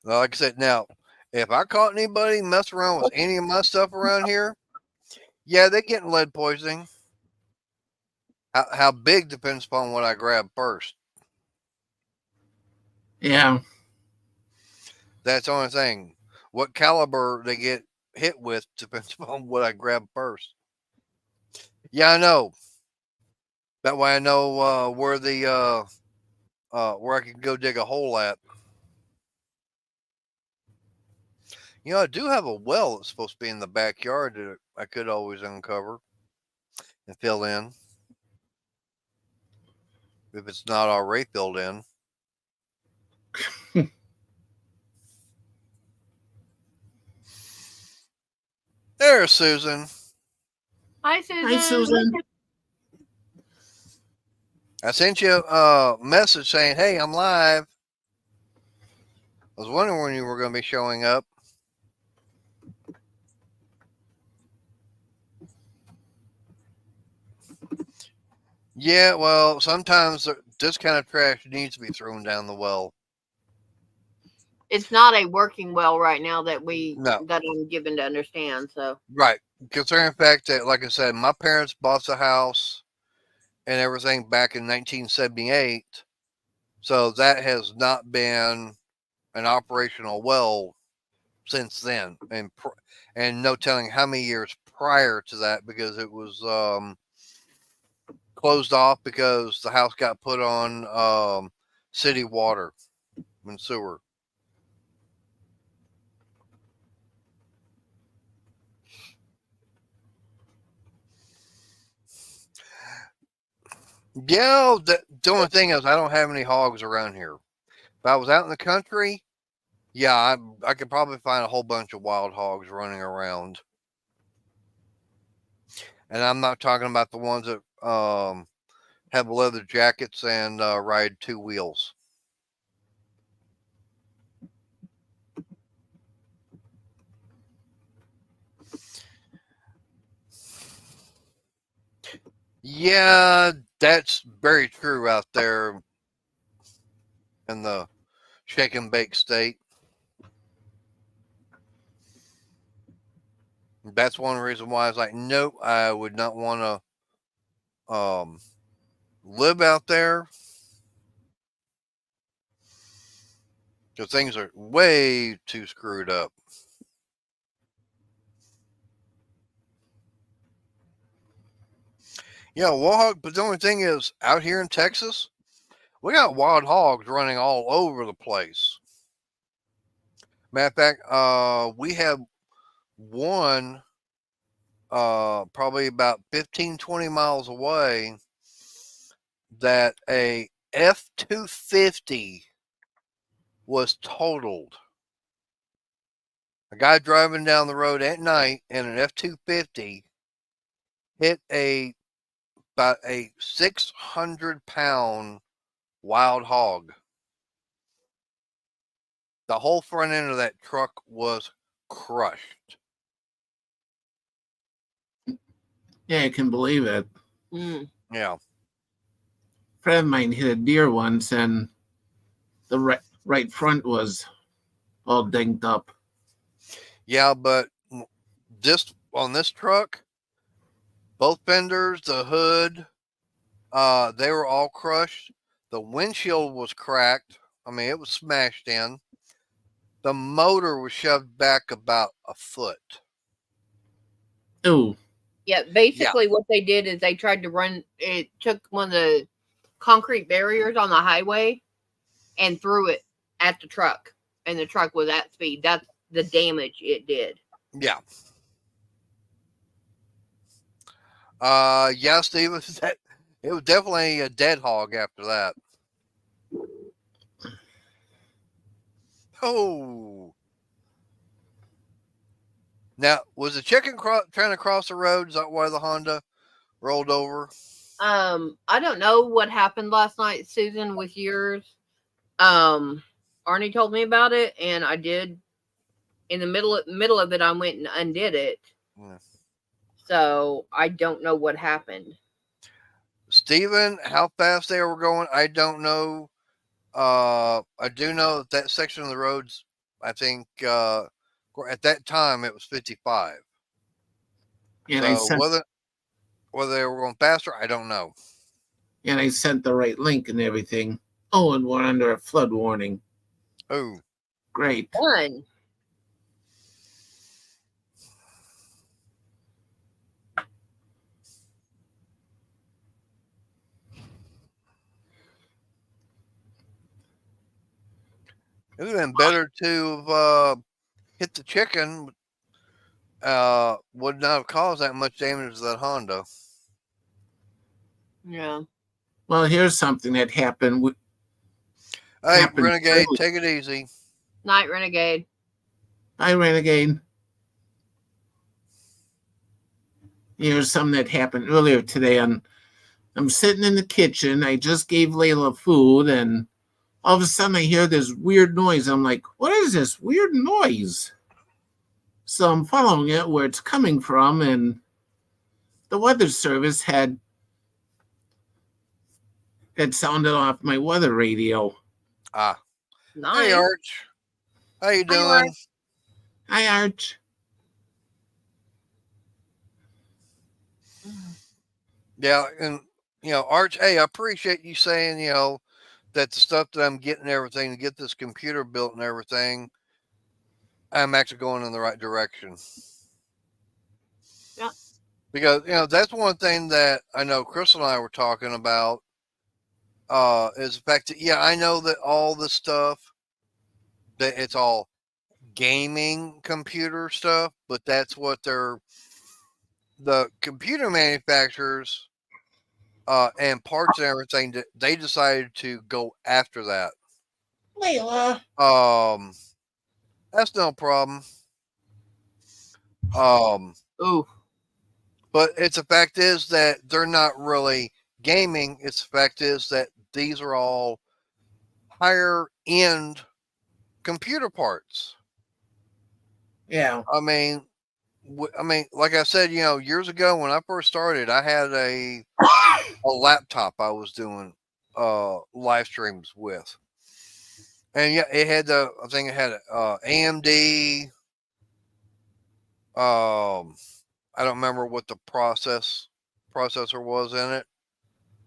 Like I said, now, if I caught anybody messing around with any of my stuff around here, yeah, they're getting lead poisoning. How big depends upon what I grab first. Yeah, That's the only thing. What caliber they get hit with depends upon what I grab first. Yeah, I know. That way I know where I can go dig a hole at. You know, I do have a well that's supposed to be in the backyard that I could always uncover and fill in if it's not already filled in. There's Susan. Hi, hi Susan. Susan. I sent you a message saying, "Hey, I'm live." I was wondering when you were going to be showing up. Yeah, well, sometimes this kind of trash needs to be thrown down the well. It's not a working well right now No, that I'm given to understand. So right. Concerning the fact that, like I said, my parents bought the house and everything back in 1978, so that has not been an operational well since then, and no telling how many years prior to that because it was closed off because the house got put on city water and sewer. Yeah, the only thing is I don't have any hogs around here. If I was out in the country, yeah, I could probably find a whole bunch of wild hogs running around. And I'm not talking about the ones that have leather jackets and ride two wheels. Yeah, that's very true out there in the shake and bake state. That's one reason why I was like, nope, I would not want to live out there because things are way too screwed up. Yeah, wild. But the only thing is, out here in Texas, we got wild hogs running all over the place. Matter of fact, we have one probably about 15, 20 miles away that a F-250 was totaled. A guy driving down the road at night in an F-250 hit about a 600-pound wild hog. The whole front end of that truck was crushed. Yeah, I can believe it. Yeah. A friend of mine hit a deer once, and the right front was all dinged up. Yeah, but just on this truck, both fenders, the hood, they were all crushed. The windshield was cracked. I mean, it was smashed in. The motor was shoved back about a foot. Ooh. Yeah, basically what they did is they tried to run. It took one of the concrete barriers on the highway and threw it at the truck, and the truck was at speed. That's the damage it did. Yeah. Yeah, Steve, it was definitely a dead hog after that. Oh. Now, was the chicken trying to cross the road? Is that why the Honda rolled over? I don't know what happened last night, Susan, with yours. Arnie told me about it, and I did. In the middle of it, I went and undid it. Yeah. So I don't know what happened. Steven, how fast they were going, I don't know. I do know that section of the roads, I think, at that time it was 55. And So whether they were going faster, I don't know. I sent the right link and everything. Oh, and we're under a flood warning. Oh. Great. Fun. It would have been better to hit the chicken. Would not have caused that much damage to that Honda. Yeah. Well, here's something that happened. Hey, Renegade, take it easy. Night, Renegade. Hi, Renegade. Here's something that happened earlier today. I'm sitting in the kitchen. I just gave Layla food, and all of a sudden I hear this weird noise. I'm like, what is this weird noise? So I'm following it where it's coming from, and the weather service had sounded off my weather radio. Ah. Nice. Hey, Arch. How you doing? Hi, Arch. Yeah, and Arch, hey, I appreciate you saying, that the stuff that I'm getting everything to get this computer built and everything, I'm actually going in the right direction. Yeah. Because, that's one thing that I know Chris and I were talking about, is the fact that, yeah, I know that all this stuff, that it's all gaming computer stuff, but that's what the computer manufacturers, and parts and everything, they decided to go after that. Layla. That's no problem. Ooh. But it's the fact is that they're not really gaming. It's the fact is that these are all higher end computer parts. Yeah. I mean, like I said, years ago when I first started, I had a laptop I was doing live streams with, and yeah, I think it had AMD. I don't remember what the processor was in it.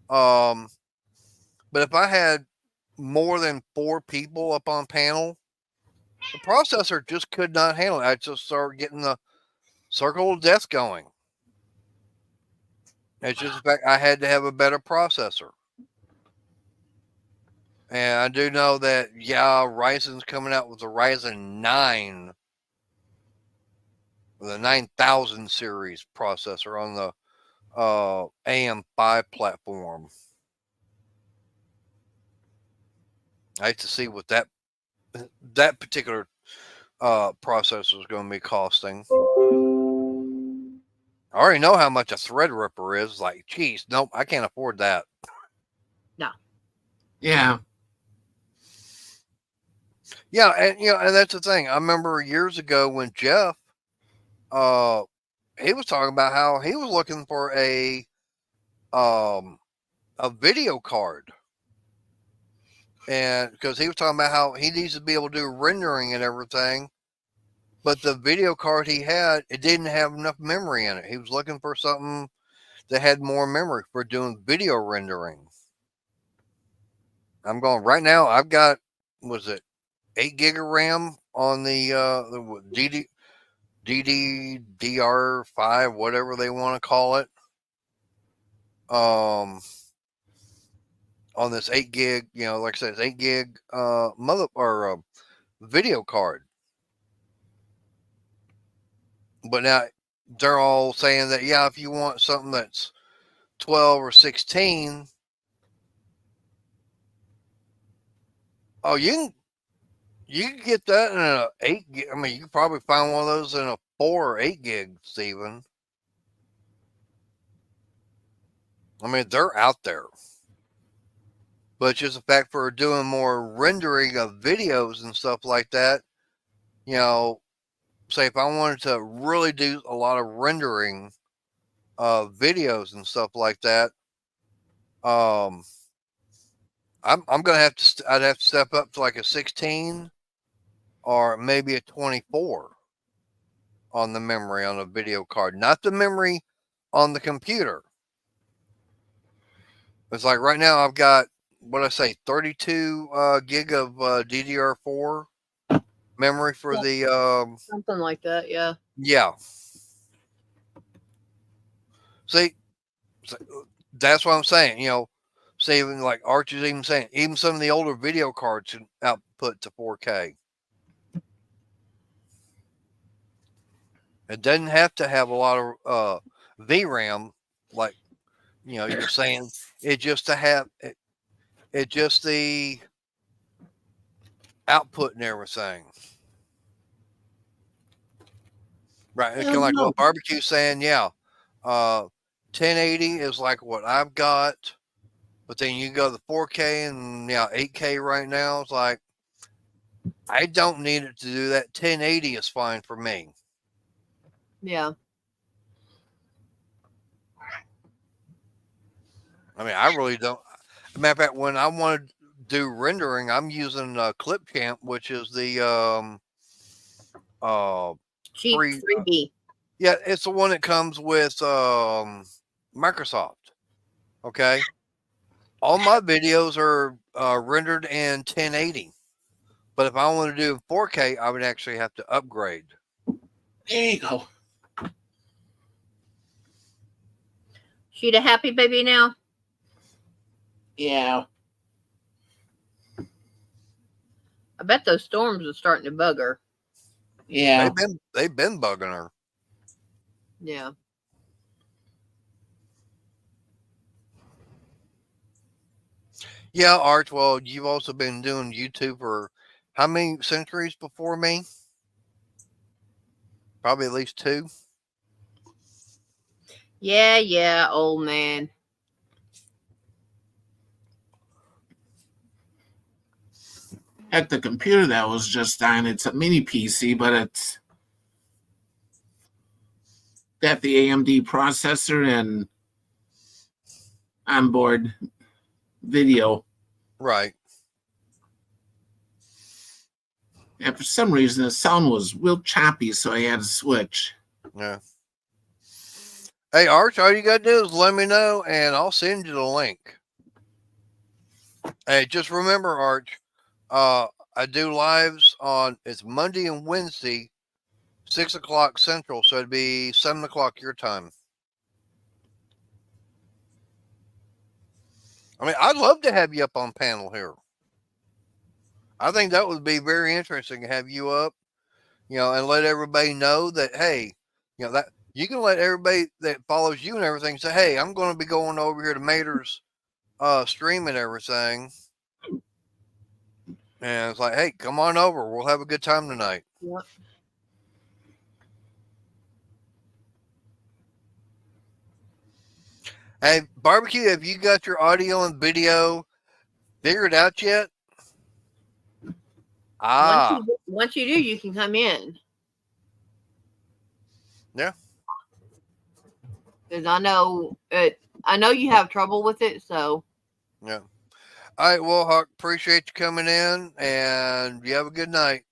But if I had more than 4 people up on panel, the processor just could not handle it. I just started getting the circle of death going. It's just the fact I had to have a better processor. And I do know that, yeah, Ryzen's coming out with the Ryzen 9, the 9000 series processor on the AM5 platform. I hate to see what that particular processor is going to be costing. I already know how much a Threadripper is. Like, geez, nope, I can't afford that. No. Yeah. Yeah, and and that's the thing. I remember years ago when Jeff, uh, he was talking about how he was looking for um a video card, and because he was talking about how he needs to be able to do rendering and everything, but the video card he had, it didn't have enough memory in it. He was looking for something that had more memory for doing video rendering. I'm going right now. I've got, was it 8 gig of RAM on the DDR5, whatever they want to call it. On this 8 gig, like I said, it's 8 gig mother or video card. But now they're all saying that, yeah, if you want something that's 12 or 16, oh, you can get that in a 8 gig. I mean, you can probably find one of those in a 4 or 8 gig, Steven. I mean, they're out there. But just the fact for doing more rendering of videos and stuff like that, say if I wanted to really do a lot of rendering of videos and stuff like that, um, I'm gonna have to. I'd have to step up to like a 16 or maybe a 24 on the memory on a video card, not the memory on the computer. It's like right now I've got what I say 32 gig of DDR4 memory for the Something like that, yeah. yeah. See, that's what I'm saying. Say even like Arch is even saying, even some of the older video cards can output to 4K. It doesn't have to have a lot of VRAM, like you're saying. It just to have it just the output and everything. Right. It's kind of like what Barbecue's saying, yeah. 1080 is like what I've got, but then you go to the 4K and 8K right now. It's like I don't need it to do that. 1080 is fine for me. Yeah. I mean, I really don't. Matter of fact, when I want to do rendering, I'm using Clipchamp, which is the Cheap free. freebie. Yeah, it's the one that comes with Microsoft. Okay, all my videos are rendered in 1080, but if I want to do 4K, I would actually have to upgrade. There you go. She the happy baby now? Yeah. I bet those storms are starting to bug her. Yeah. They've been bugging her. Yeah. Yeah, Arch. Well, you've also been doing YouTube for how many centuries before me? Probably at least 2. Yeah, old man. At the computer that was just on, it's a mini PC, but it's got the AMD processor and onboard video. Right. And for some reason, the sound was real choppy, so I had to switch. Yeah. Hey, Arch, all you got to do is let me know, and I'll send you the link. Hey, just remember, Arch, I do lives it's Monday and Wednesday, 6 o'clock Central, so it'd be 7 o'clock your time. I mean, I'd love to have you up on panel here. I think that would be very interesting to have you up, and let everybody know that, hey, that you can let everybody that follows you and everything say, hey, I'm going to be going over here to Mater's stream and everything. And it's like, hey, come on over. We'll have a good time tonight. Yep. Hey, barbecue, have you got your audio and video figured out yet? Ah, Once you do, you can come in. yeah. Because I know you have trouble with it, so Yeah. All right, well, Hawk, appreciate you coming in, and you have a good night.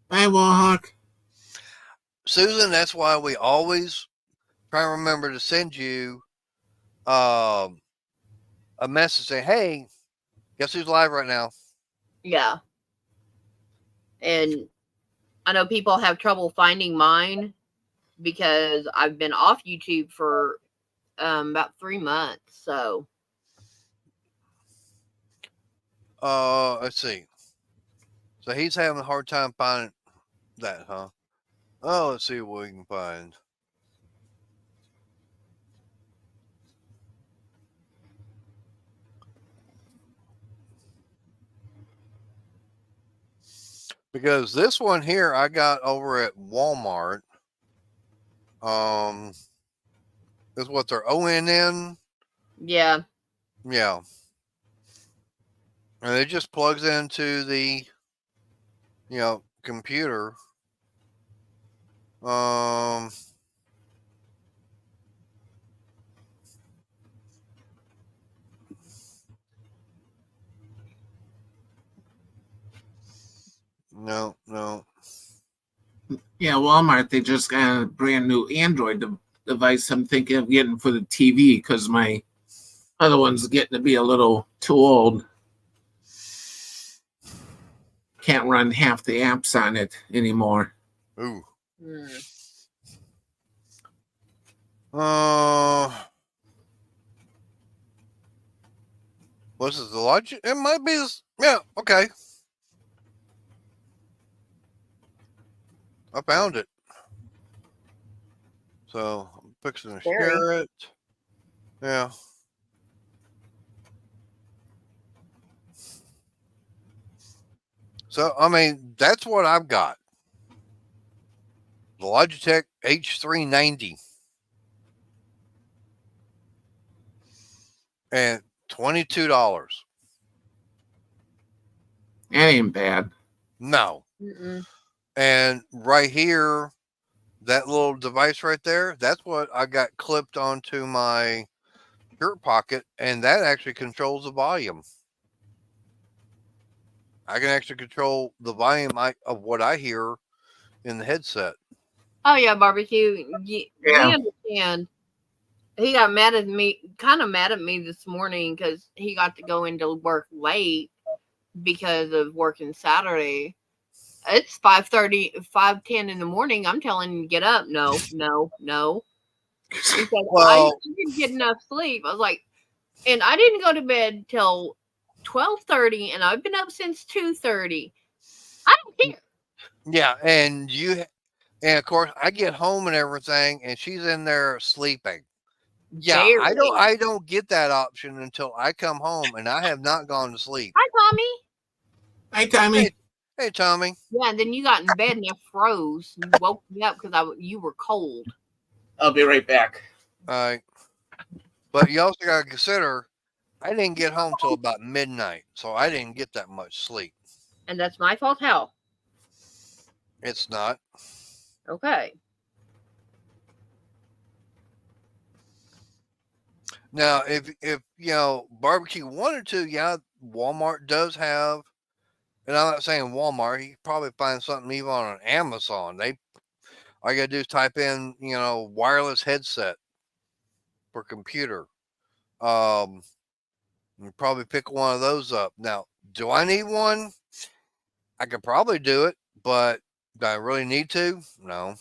Bye, Wallhawk. Susan, that's why we always try and remember to send you um, a message saying, hey, guess who's live right now? yeah. And I know people have trouble finding mine because I've been off YouTube for about 3 months. So Let's see. So he's having a hard time finding that, huh? Oh, let's see what we can find. Because this one here I got over at Walmart. Is what they're ONN. yeah. Yeah. And it just plugs into the, computer. Um, no, no. Yeah, Walmart, they just got a brand new Android device I'm thinking of getting for the TV because my other one's getting to be a little too old. Can't run half the apps on it anymore. Ooh. Mm. What's this? The logic? It might be this. Yeah. Okay. I found it. So I'm fixing to Scary. share it. Yeah. So I mean, that's what I've got. The Logitech H390 and $22. That ain't bad. No. Mm-mm. And right here, that little device right there, that's what I got clipped onto my shirt pocket, and that actually controls the volume. I can actually control the volume of what I hear in the headset. Oh yeah, barbecue. We Yeah. understand. He got mad at me, kind of mad at me this morning because he got to go into work late because of working Saturday. It's 5:30, 5:10 in the morning. I'm telling him to get up. No, no, no. He said, I Well, didn't get enough sleep. I was like, and I didn't go to bed till 12:30, and I've been up since 2:30. I don't care. yeah, and of course I get home and everything, and she's in there sleeping. Yeah, Barely. I don't get that option until I come home, and I have not gone to sleep. Hi, Tommy. Hi, Tommy. Hey, hey, Tommy. Yeah, and then you got in bed and I froze. You woke me up because you were cold. I'll be right back. All right, but you also got to consider I didn't get home till about midnight, so I didn't get that much sleep. And that's my fault. How? It's not. Okay. Now, if barbecue wanted to, yeah, Walmart does have, and I'm not saying Walmart. You probably find something even on Amazon. All you gotta do is type in, wireless headset for computer. Um, you probably pick one of those up. Now, do I need one? I could probably do it, but do I really need to? No,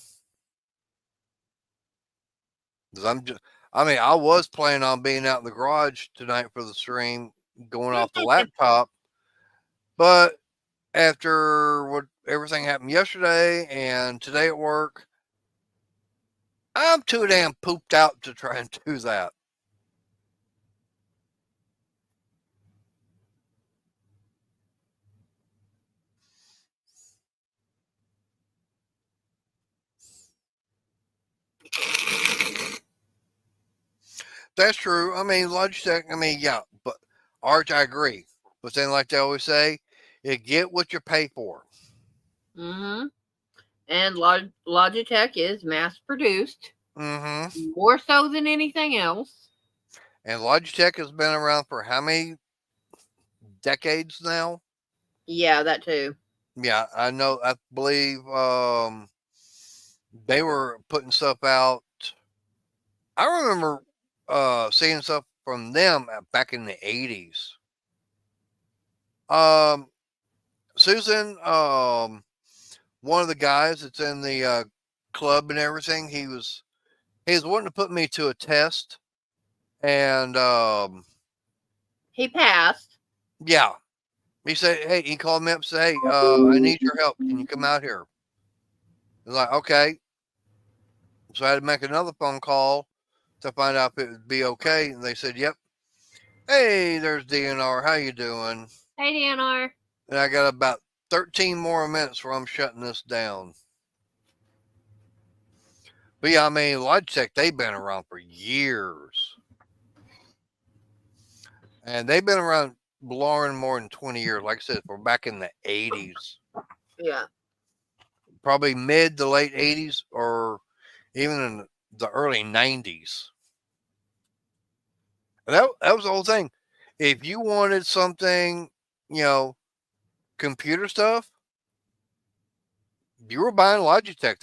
because I was planning on being out in the garage tonight for the stream, going off the laptop, but after what everything happened yesterday and today at work, I'm too damn pooped out to try and do that. That's true. I mean, Logitech. I mean, yeah, but Arch, I agree. But then, like they always say, you get what you pay for. Mm-hmm. And Logitech is mass produced, Mm-hmm. more so than anything else. And Logitech has been around for how many decades now? Yeah, that too. Yeah, I know. I believe they were putting stuff out. I remember seeing stuff from them back in the 80s. Um, Susan, one of the guys that's in the club and everything, he was wanting to put me to a test, and He passed. yeah, he said, hey, he called me up and said, hey, I need your help. Can you come out here? I was like, okay. So I had to make another phone call to find out if it would be okay, and they said, yep. Hey, there's DNR. How you doing? Hey, DNR. And I got about 13 more minutes where I'm shutting this down. But yeah, I mean, Logitech, they've been around for years. And they've been around blowing more than 20 years. Like I said, we're back in the 80s. Yeah. Probably mid to late 80s or even in the early 90s. And that was the whole thing. If you wanted something, you know, computer stuff, you were buying Logitech.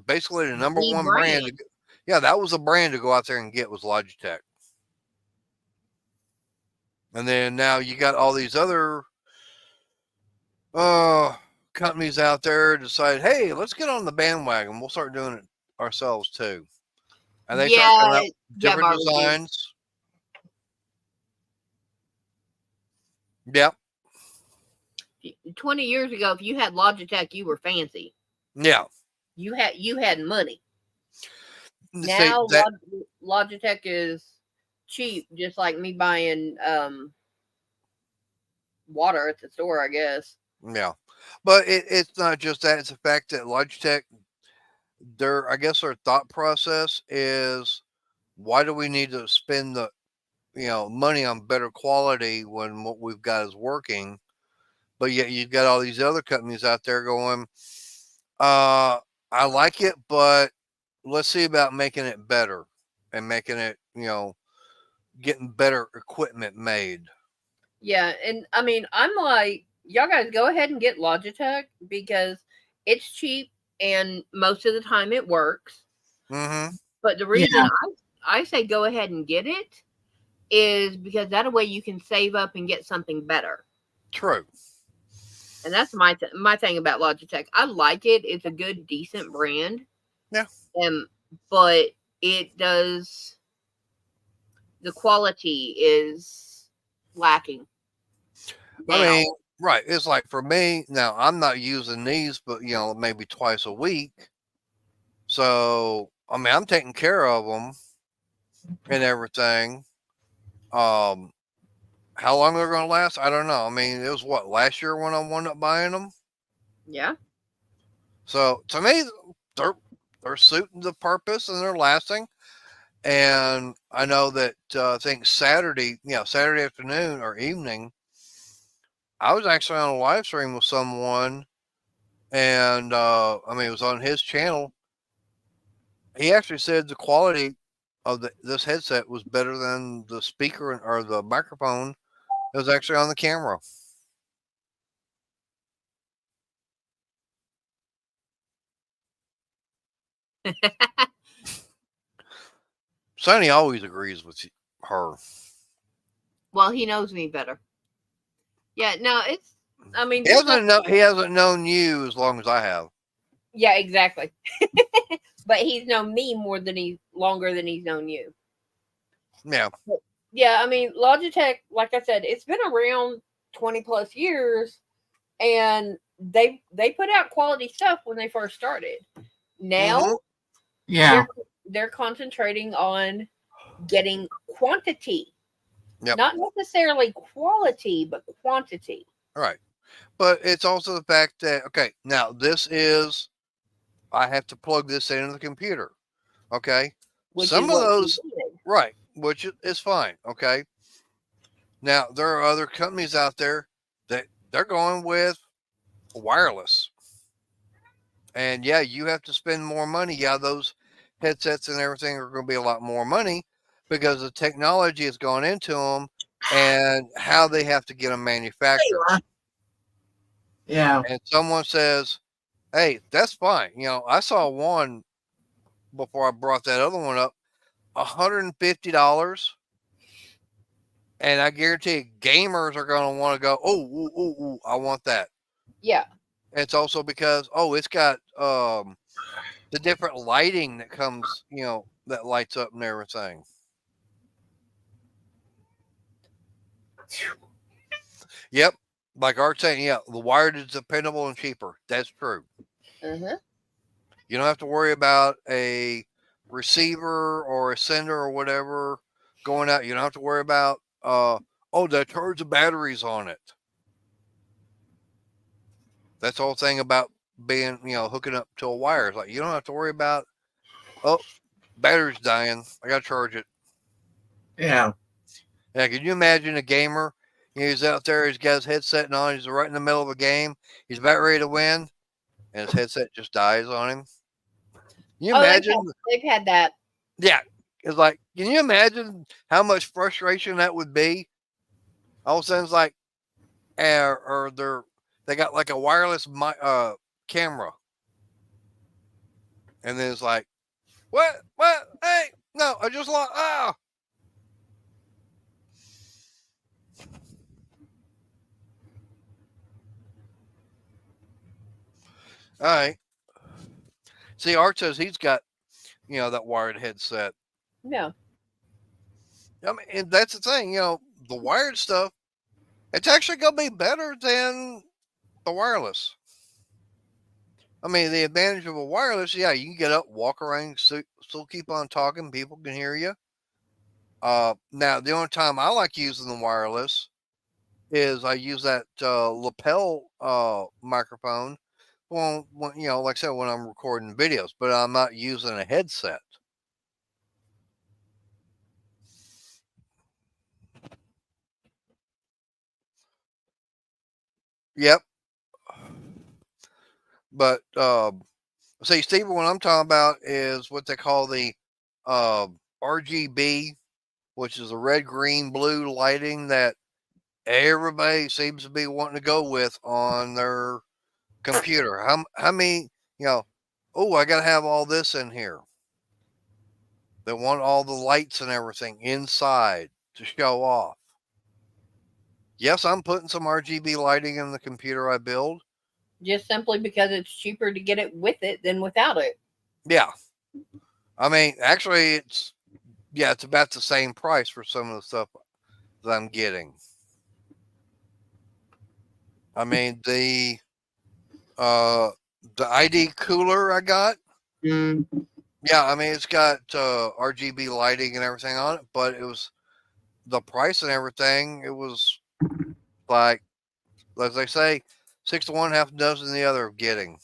Basically the number The one brand. brand. Yeah, that was a brand to go out there and get was Logitech. And then now you got all these other companies out there decide, hey, let's get on the bandwagon. We'll start doing it ourselves too. And they start coming Yeah, out with different barbecue. designs. Yep. 20 years ago, if you had Logitech, you were fancy. Yeah. You had money. See, Now Logitech is cheap, just like me buying water at the store, I guess. yeah. But it's not just that. It's the fact that Logitech, I guess their thought process is, why do we need to spend the money on better quality when what we've got is working? But yet you've got all these other companies out there going, I like it, but let's see about making it better and making it, getting better equipment made. Yeah, and I mean, I'm like, y'all guys go ahead and get Logitech because it's cheap and most of the time it works. Mm-hmm. But the Yeah. reason I say go ahead and get it is because that way you can save up and get something better. True. And that's my thing about Logitech. I like it. It's a good, decent brand. Yeah. But it does, the quality is lacking. I Now. mean, right. It's like for me now, I'm not using these, but maybe twice a week. So I mean, I'm taking care of them and everything. Um, how long they're going to last, I don't know. I mean, it was what, last year when I wound up buying them. Yeah. So to me, they're suiting the purpose and they're lasting. And I know that I think Saturday afternoon or evening, I was actually on a live stream with someone, and I mean, it was on his channel. He actually said the quality of this headset was better than the speaker or the microphone that was actually on the camera. Sonny always agrees with her. Well, he knows me better. Yeah, no, it's, I mean, He hasn't known you as long as I have. yeah, exactly. But he's known me longer than he's known you. Yeah. Yeah, I mean, Logitech, like I said, it's been around 20 plus years, and they put out quality stuff when they first started. Now, Mm-hmm. Yeah. they're concentrating on getting quantity. Yep. Not necessarily quality, but quantity. All right. But it's also the fact that, okay, now I have to plug this into the computer. Okay. Which Some is of what you those, did. Right, which is fine. Okay. Now there are other companies out there that they're going with wireless, and yeah, you have to spend more money. Yeah, those headsets and everything are going to be a lot more money because the technology has gone into them and how they have to get them manufactured. Yeah. And someone says, "Hey, that's fine." I saw one before I brought that other one up, $150. And I guarantee you, gamers are going to want to go, oh, ooh, ooh, ooh, I want that. Yeah. It's also because, it's got the different lighting that comes, that lights up and everything. Yep. Like Art saying, yeah, the wired is dependable and cheaper. That's true. Uh-huh. You don't have to worry about a receiver or a sender or whatever going out. You don't have to worry about, they charge the batteries on it. That's the whole thing about being, hooking up to a wire. It's like you don't have to worry about, oh, battery's dying. I got to charge it. Yeah. Yeah, can you imagine a gamer? He's out there, he's got his headset on, he's right in the middle of a game, he's about ready to win, and his headset just dies on him. Can you Oh, imagine? they've had that. Yeah, it's like, can you imagine how much frustration that would be? All of a sudden, it's like, or they got like a wireless camera, and then it's like, what? Hey, no, I just lost. Ah, all right. See, Art says he's got, that wired headset. Yeah. I mean, and that's the thing, the wired stuff, it's actually going to be better than the wireless. I mean, the advantage of a wireless, yeah, you can get up, walk around, still keep on talking, people can hear you. Now, the only time I like using the wireless is I use that lapel microphone. When, like I said, when I'm recording videos, but I'm not using a headset. Yep. But see, Steve, what I'm talking about is what they call the uh, RGB, which is the red, green, blue lighting that everybody seems to be wanting to go with on their computer. How many, oh, I got to have all this in here. They want all the lights and everything inside to show off. Yes, I'm putting some RGB lighting in the computer I build. Just simply because it's cheaper to get it with it than without it. Yeah. I mean, actually, it's about the same price for some of the stuff that I'm getting. I mean, uh, the ID cooler I got, Mm. yeah, I mean, it's got RGB lighting and everything on it, but it was the price and everything. It was like, as they say, 6 to 1, half a dozen the other of getting.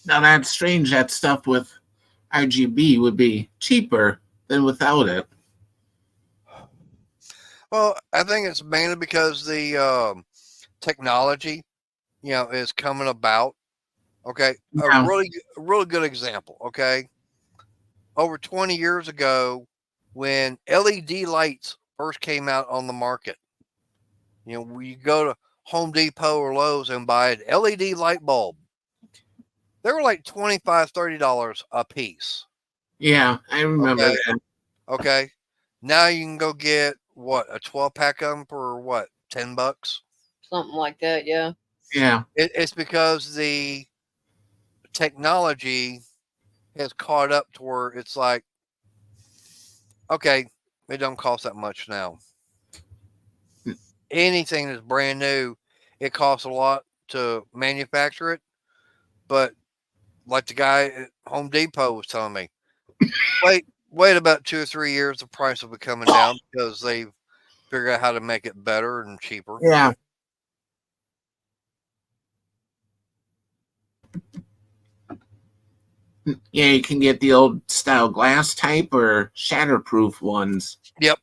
Now that's strange. That stuff with RGB would be cheaper than without it. Well, I think it's mainly because the technology, is coming about. Okay, a Yeah. really good example. Okay, over 20 years ago, when LED lights first came out on the market, you go to Home Depot or Lowe's and buy an LED light bulb. They were like $25, $30 a piece. Yeah, I remember Okay, that. okay. Now you can go get what, a 12-pack of them for what, $10? Something like that, yeah. Yeah. It's because the technology has caught up to where it's like, okay, it don't cost that much now. Anything that's brand new, it costs a lot to manufacture it. But like the guy at Home Depot was telling me, wait about 2 or 3 years, the price will be coming down because they've figured out how to make it better and cheaper. Yeah. Yeah, you can get the old style glass type or shatterproof ones. Yep.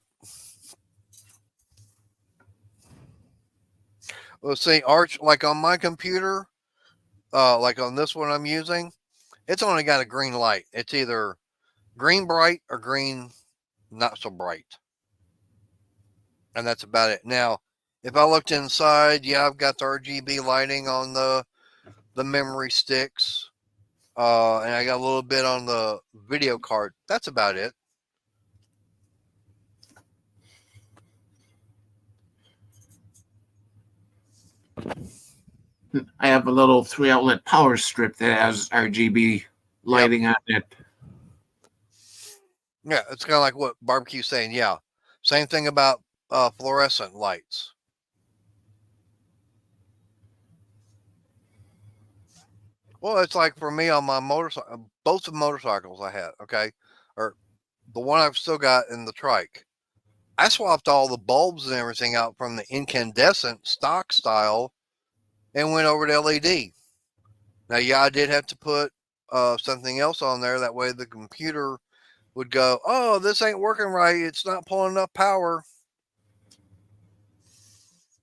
Let's see, Arch, like on my computer, like on this one I'm using, it's only got a green light. It's either green bright or green not so bright. And that's about it. Now, if I looked inside, yeah, I've got the RGB lighting on the memory sticks. And I got a little bit on the video card. That's about it. I have a little 3 outlet power strip that has RGB lighting on it. Yeah, it's kind of like what Barbecue's saying. Yeah, same thing about fluorescent lights. Well, it's like for me on my motorcycle, both the motorcycles I had, okay, or the one I've still got in the trike. I swapped all the bulbs and everything out from the incandescent stock style and went over to LED. Now, yeah, I did have to put something else on there. That way the computer would go, oh, this ain't working right. It's not pulling enough power.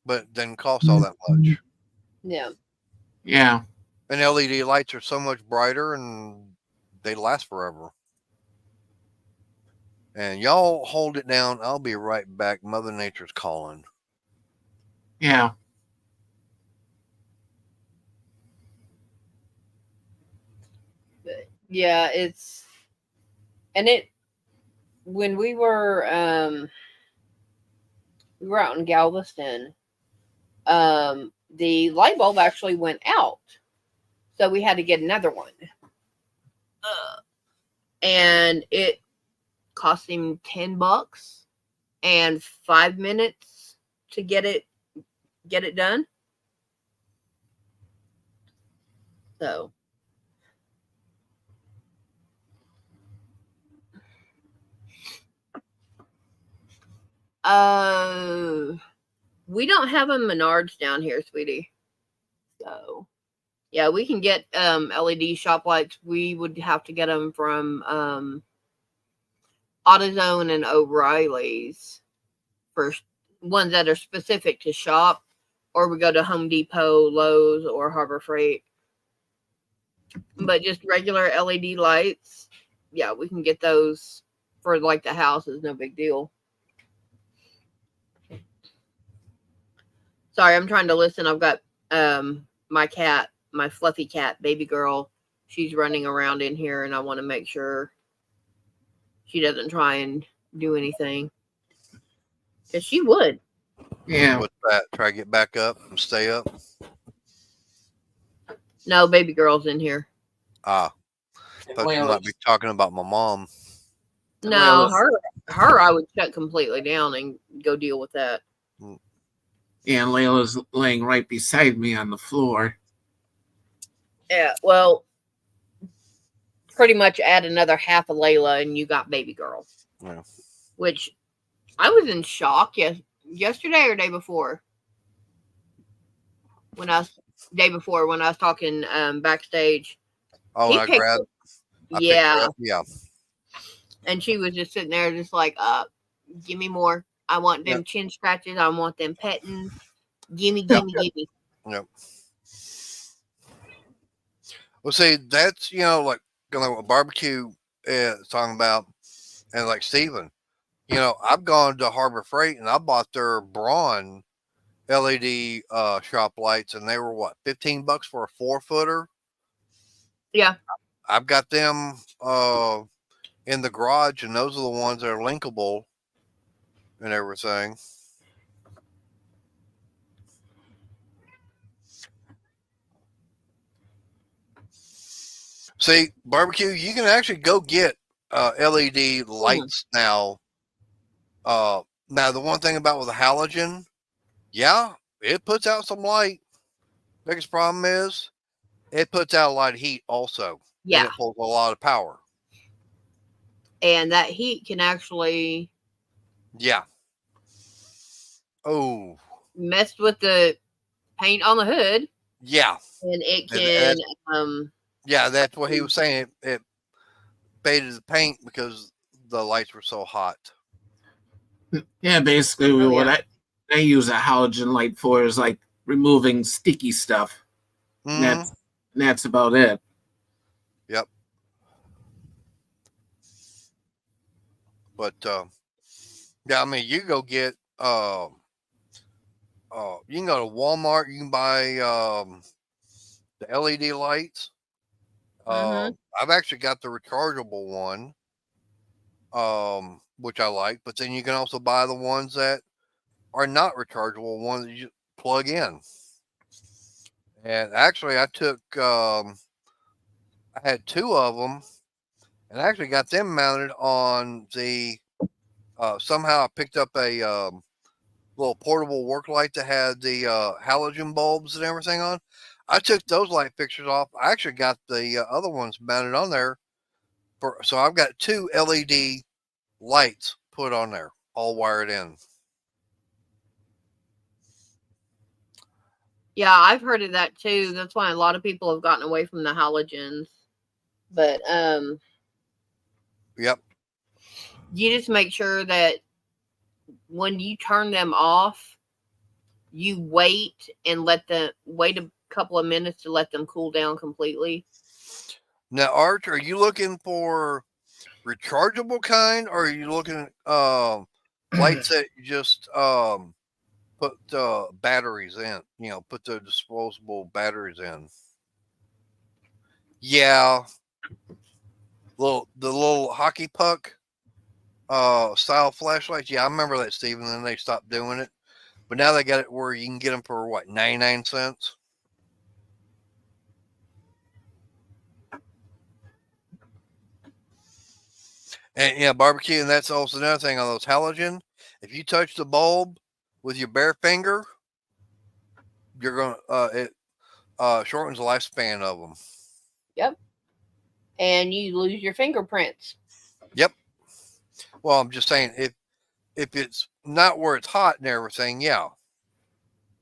But it didn't cost all that much. Yeah. Yeah. And LED lights are so much brighter and they last forever. And y'all hold it down. I'll be right back. Mother Nature's calling. Yeah. But yeah, it's and it when we were out in Galveston, the light bulb actually went out, so we had to get another one. And it cost him $10 and 5 minutes to get it done. So we don't have a Menards down here, sweetie. So yeah, we can get LED shop lights. We would have to get them from AutoZone and O'Reilly's for ones that are specific to shop, or we go to Home Depot, Lowe's, or Harbor Freight. But just regular LED lights, yeah, we can get those for like the house. Is no big deal. Sorry, I'm trying to listen. I've got my cat, my fluffy cat, baby girl. She's running around in here, and I want to make sure she doesn't try and do anything. Because she would. Yeah. What's that? Try to get back up and stay up? No, baby girl's in here. Ah. Thought you might be talking about my mom. No, her I would shut completely down and go deal with that. Yeah, Layla's laying right beside me on the floor. Yeah, well, pretty much add another half of Layla and you got baby girl. Yeah. Which I was in shock yesterday or day before. When I was talking backstage. Oh, I grabbed. Yeah. Yeah. And she was just sitting there just like, give me more. I want them chin scratches. I want them petting. Gimme. Yep. Well, see, that's, like what Barbecue is talking about, and like Steven, I've gone to Harbor Freight and I bought their Braun LED shop lights, and they were what, $15 for a 4-footer? Yeah. I've got them in the garage, and those are the ones that are linkable and everything. See, Barbecue, you can actually go get LED lights now. Now, the one thing about with the halogen, yeah, it puts out some light. Biggest problem is it puts out a lot of heat also. Yeah. And it pulls a lot of power. And that heat can actually... Yeah. Oh. Mess with the paint on the hood. Yeah. And it can... Yeah, that's what he was saying. It faded the paint because the lights were so hot. Yeah, basically Oh, what yeah. I use a halogen light for is like removing sticky stuff. And Mm-hmm. that's about it. Yep. But yeah, I mean, you go get you can go to Walmart. You can buy the LED lights. Mm-hmm. I've actually got the rechargeable one, which I like. But then you can also buy the ones that are not rechargeable, ones that you plug in. And actually, I had two of them, and I actually got them mounted on the. Somehow I picked up a little portable work light that had the halogen bulbs and everything on. I took those light fixtures off. I actually got the other ones mounted on there. So I've got two LED lights put on there, all wired in. Yeah, I've heard of that too. That's why a lot of people have gotten away from the halogens. But Yep. you just make sure that when you turn them off, you wait and wait a couple of minutes to let them cool down completely. Now, Arch, are you looking for rechargeable kind, or are you looking at lights that you just put batteries in? You know, put the disposable batteries in. Yeah, the little hockey puck style flashlights. Yeah, I remember that, Stephen. Then they stopped doing it, but now they got it where you can get them for what, 99 cents. And yeah, barbecue, and that's also another thing on those halogen. If you touch the bulb with your bare finger, you're gonna it shortens the lifespan of them. Yep. And you lose your fingerprints. Yep. Well, I'm just saying if it's not where it's hot and everything, yeah.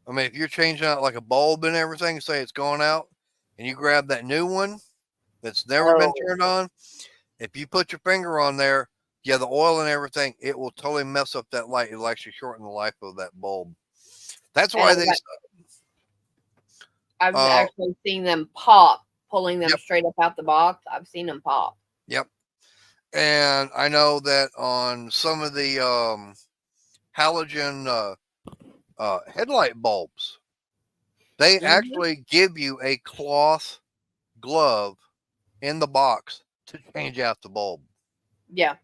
I mean, if you're changing out like a bulb and everything, say it's going out, and you grab that new one that's never been Oh. turned on, if you put your finger on there, yeah, the oil and everything, it will totally mess up that light. It'll actually shorten the life of that bulb. That's And why they. I've actually seen them pop, pulling them Yep. straight up out the box. I've seen them pop. Yep. And I know that on some of the halogen headlight bulbs, they Mm-hmm. actually give you a cloth glove in the box to change out the bulb. Yeah.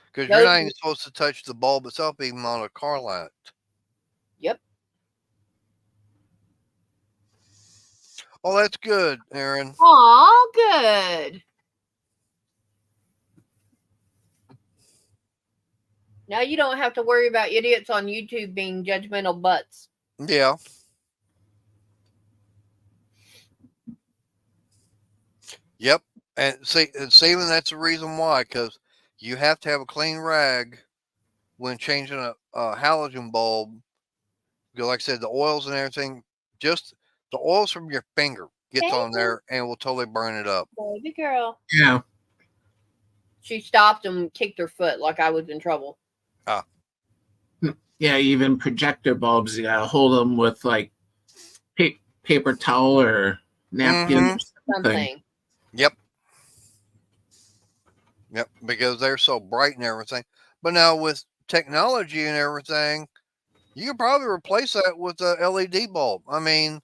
Because you're not even supposed to touch the bulb itself, even on a car light. Yep. Oh, that's good, Aaron. Aw, good. Now you don't have to worry about idiots on YouTube being judgmental butts. Yeah. Yep. And see, Stephen, that's the reason why, because you have to have a clean rag when changing a halogen bulb. Because, like I said, the oils and everything, just the oils from your finger gets on there and will totally burn it up. Baby girl. Yeah. She stopped and kicked her foot like I was in trouble. Ah. Yeah, even projector bulbs, you gotta hold them with like paper towel or napkin or something. Yep. Yep. Because they're so bright and everything. But now with technology and everything, you can probably replace that with a LED bulb. I mean,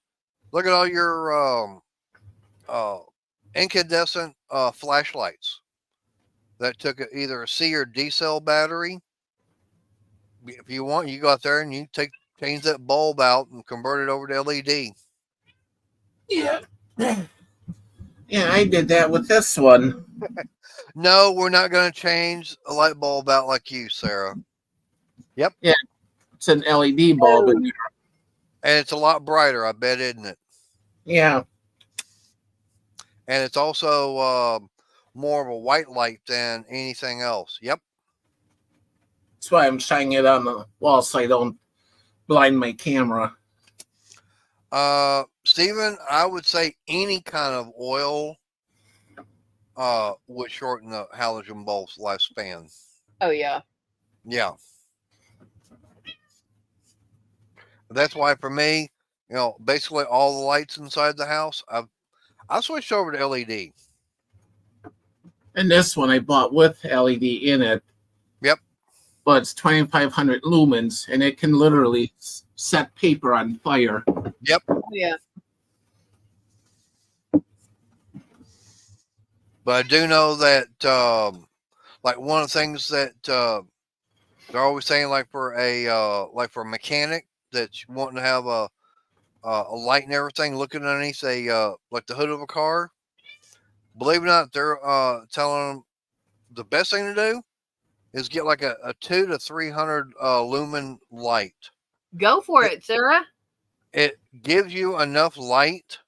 look at all your incandescent flashlights that took either a C or D cell battery. If you want, you go out there and you change that bulb out and convert it over to LED. Yeah. Yeah, I did that with this one. No, we're not going to change a light bulb out like you, Sarah. Yep. Yeah, it's an LED bulb in there. And it's a lot brighter, I bet, isn't it? Yeah. And it's also more of a white light than anything else. Yep. That's why I'm shining it on the wall so I don't blind my camera. Stephen, I would say any kind of oil would shorten the halogen bulb's lifespan. Oh yeah. Yeah, that's why for me, basically all the lights inside the house, I switched over to LED. And this one I bought with LED in it, Yep. but it's 2,500 lumens, and it can literally set paper on fire. Yep. Oh, yeah. But I do know that, like one of the things that they're always saying, like for a mechanic that's wanting to have a light and everything, looking underneath like the hood of a car. Believe it or not, they're telling them the best thing to do is get like a 200 to 300 lumen light. Go for it, Sarah. It gives you enough light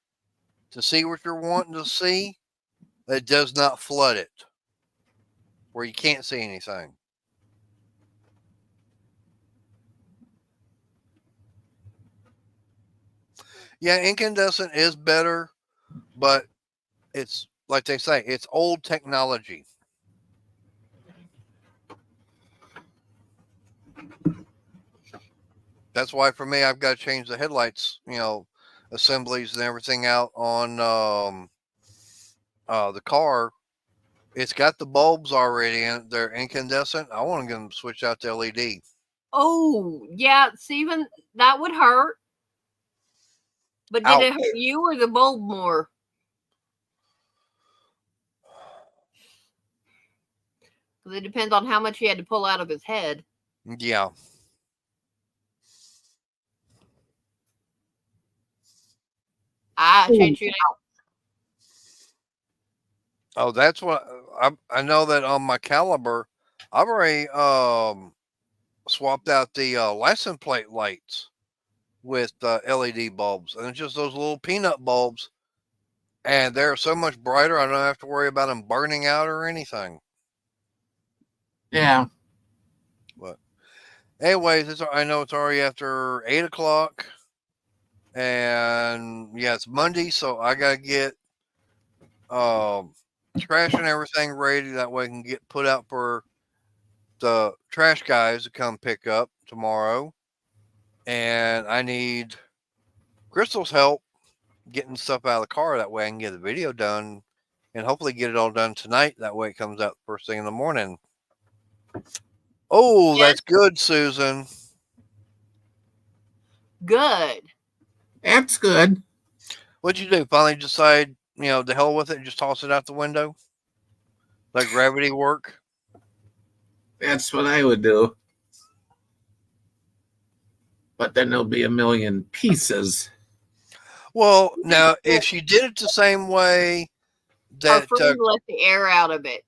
to see what you're wanting to see. That does not flood it, where you can't see anything. Yeah, incandescent is better, but it's like they say, it's old technology. That's why for me, I've got to change the headlights, assemblies and everything out on the car. It's got the bulbs already in it. They're incandescent. I want to get them switched out to LED. Oh yeah, Steven, that would hurt. But did it Ouch. hurt you or the bulb more? Because it depends on how much he had to pull out of his head. Yeah. I changed your name. Oh, that's what I know that on my Caliber, I've already swapped out the license plate lights with LED bulbs, and it's just those little peanut bulbs, and they're so much brighter. I don't have to worry about them burning out or anything. Yeah. But anyways, I know it's already after 8 o'clock, and yeah, it's Monday, so I gotta get trash and everything ready. That way, I can get put out for the trash guys to come pick up tomorrow. And I need Crystal's help getting stuff out of the car. That way, I can get the video done and hopefully get it all done tonight. That way, it comes out first thing in the morning. Oh, Yes. that's good, Susan. Good. That's good. What'd you do? Finally decide, the hell with it and just toss it out the window? Let gravity work? That's what I would do. But then there'll be a million pieces. Well, now, if she did it the same way Our that... friend let the air out of it.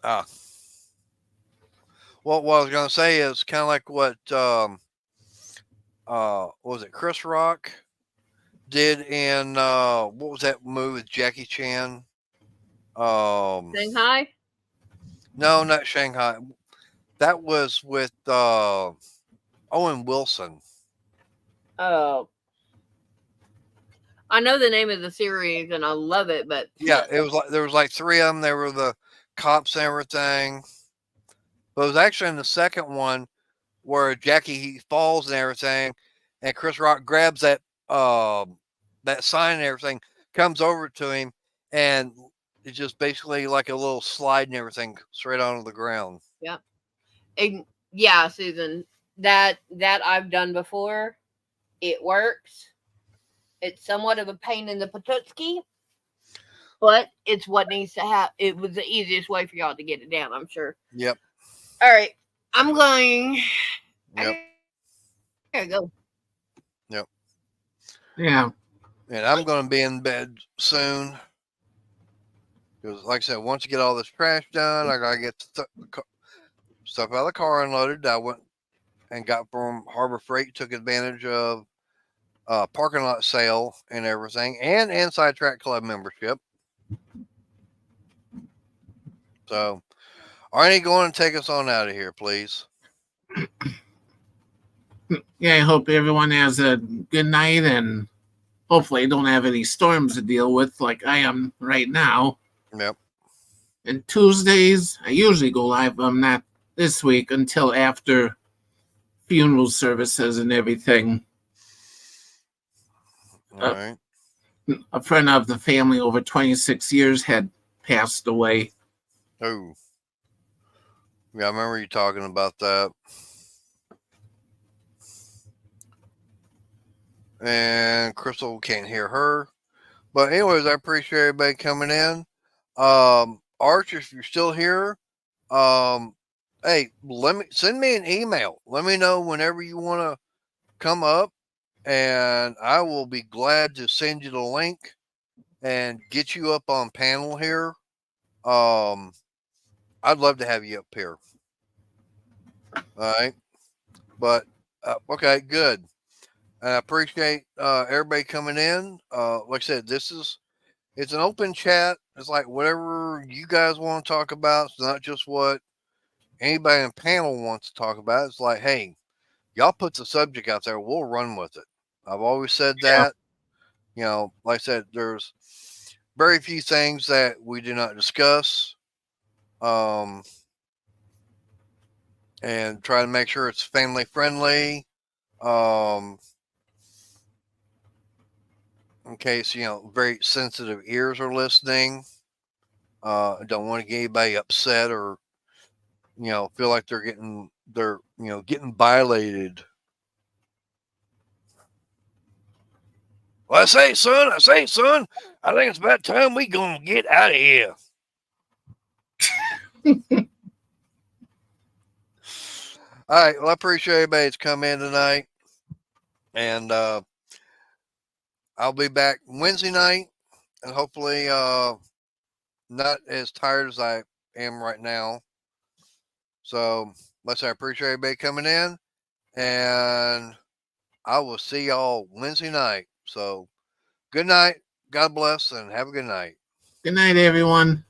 Well, what I was going to say is kind of like what was it, Chris Rock did in, what was that movie with Jackie Chan? Shanghai? No, not Shanghai. That was with Owen Wilson. Oh. I know the name of the series and I love it, but Yeah, it was like there was like three of them. They were the cops and everything. But it was actually in the second one where Jackie he falls and everything, and Chris Rock grabs that sign and everything, comes over to him, and it's just basically like a little slide and everything straight onto the ground. yeah. And yeah, Susan, that I've done before. It works. It's somewhat of a pain in the patootsky, but it's what needs to happen. It was the easiest way for y'all to get it down, I'm sure. Yep. All right, I'm going. Yep. I gotta go. Yep. Yeah. And I'm going to be in bed soon. Because, like I said, once you get all this trash done, I got to get stuff out of the car unloaded. I went and got from Harbor Freight, took advantage of parking lot sale and everything, and Inside Track Club membership. So, Arnie, go on and take us on out of here, please. Yeah, I hope everyone has a good night and hopefully don't have any storms to deal with like I am right now. Yep. And Tuesdays, I usually go live. I'm not this week until after funeral services and everything. All right. A friend of the family over 26 years had passed away. Oh. Yeah, I remember you talking about that. And Crystal can't hear her. But anyways, I appreciate everybody coming in. Arch, if you're still here, hey, send me an email. Let me know whenever you want to come up, and I will be glad to send you the link and get you up on panel here. I'd love to have you up here. All right, but okay, good. And I appreciate everybody coming in. Like I said, it's an open chat. It's like whatever you guys want to talk about. It's not just what anybody in the panel wants to talk about. It's like, hey, y'all put the subject out there. We'll run with it. I've always said Yeah. that. Like I said, there's very few things that we do not discuss. And try to make sure it's family friendly. In case, very sensitive ears are listening. Don't want to get anybody upset or, feel like they're getting violated. Well, I say, son, I think it's about time we gonna get out of here. All right. Well, I appreciate everybody that's come in tonight. And I'll be back Wednesday night, and hopefully not as tired as I am right now. So, let's say I appreciate everybody coming in, and I will see y'all Wednesday night. So, good night. God bless, and have a good night. Good night, everyone.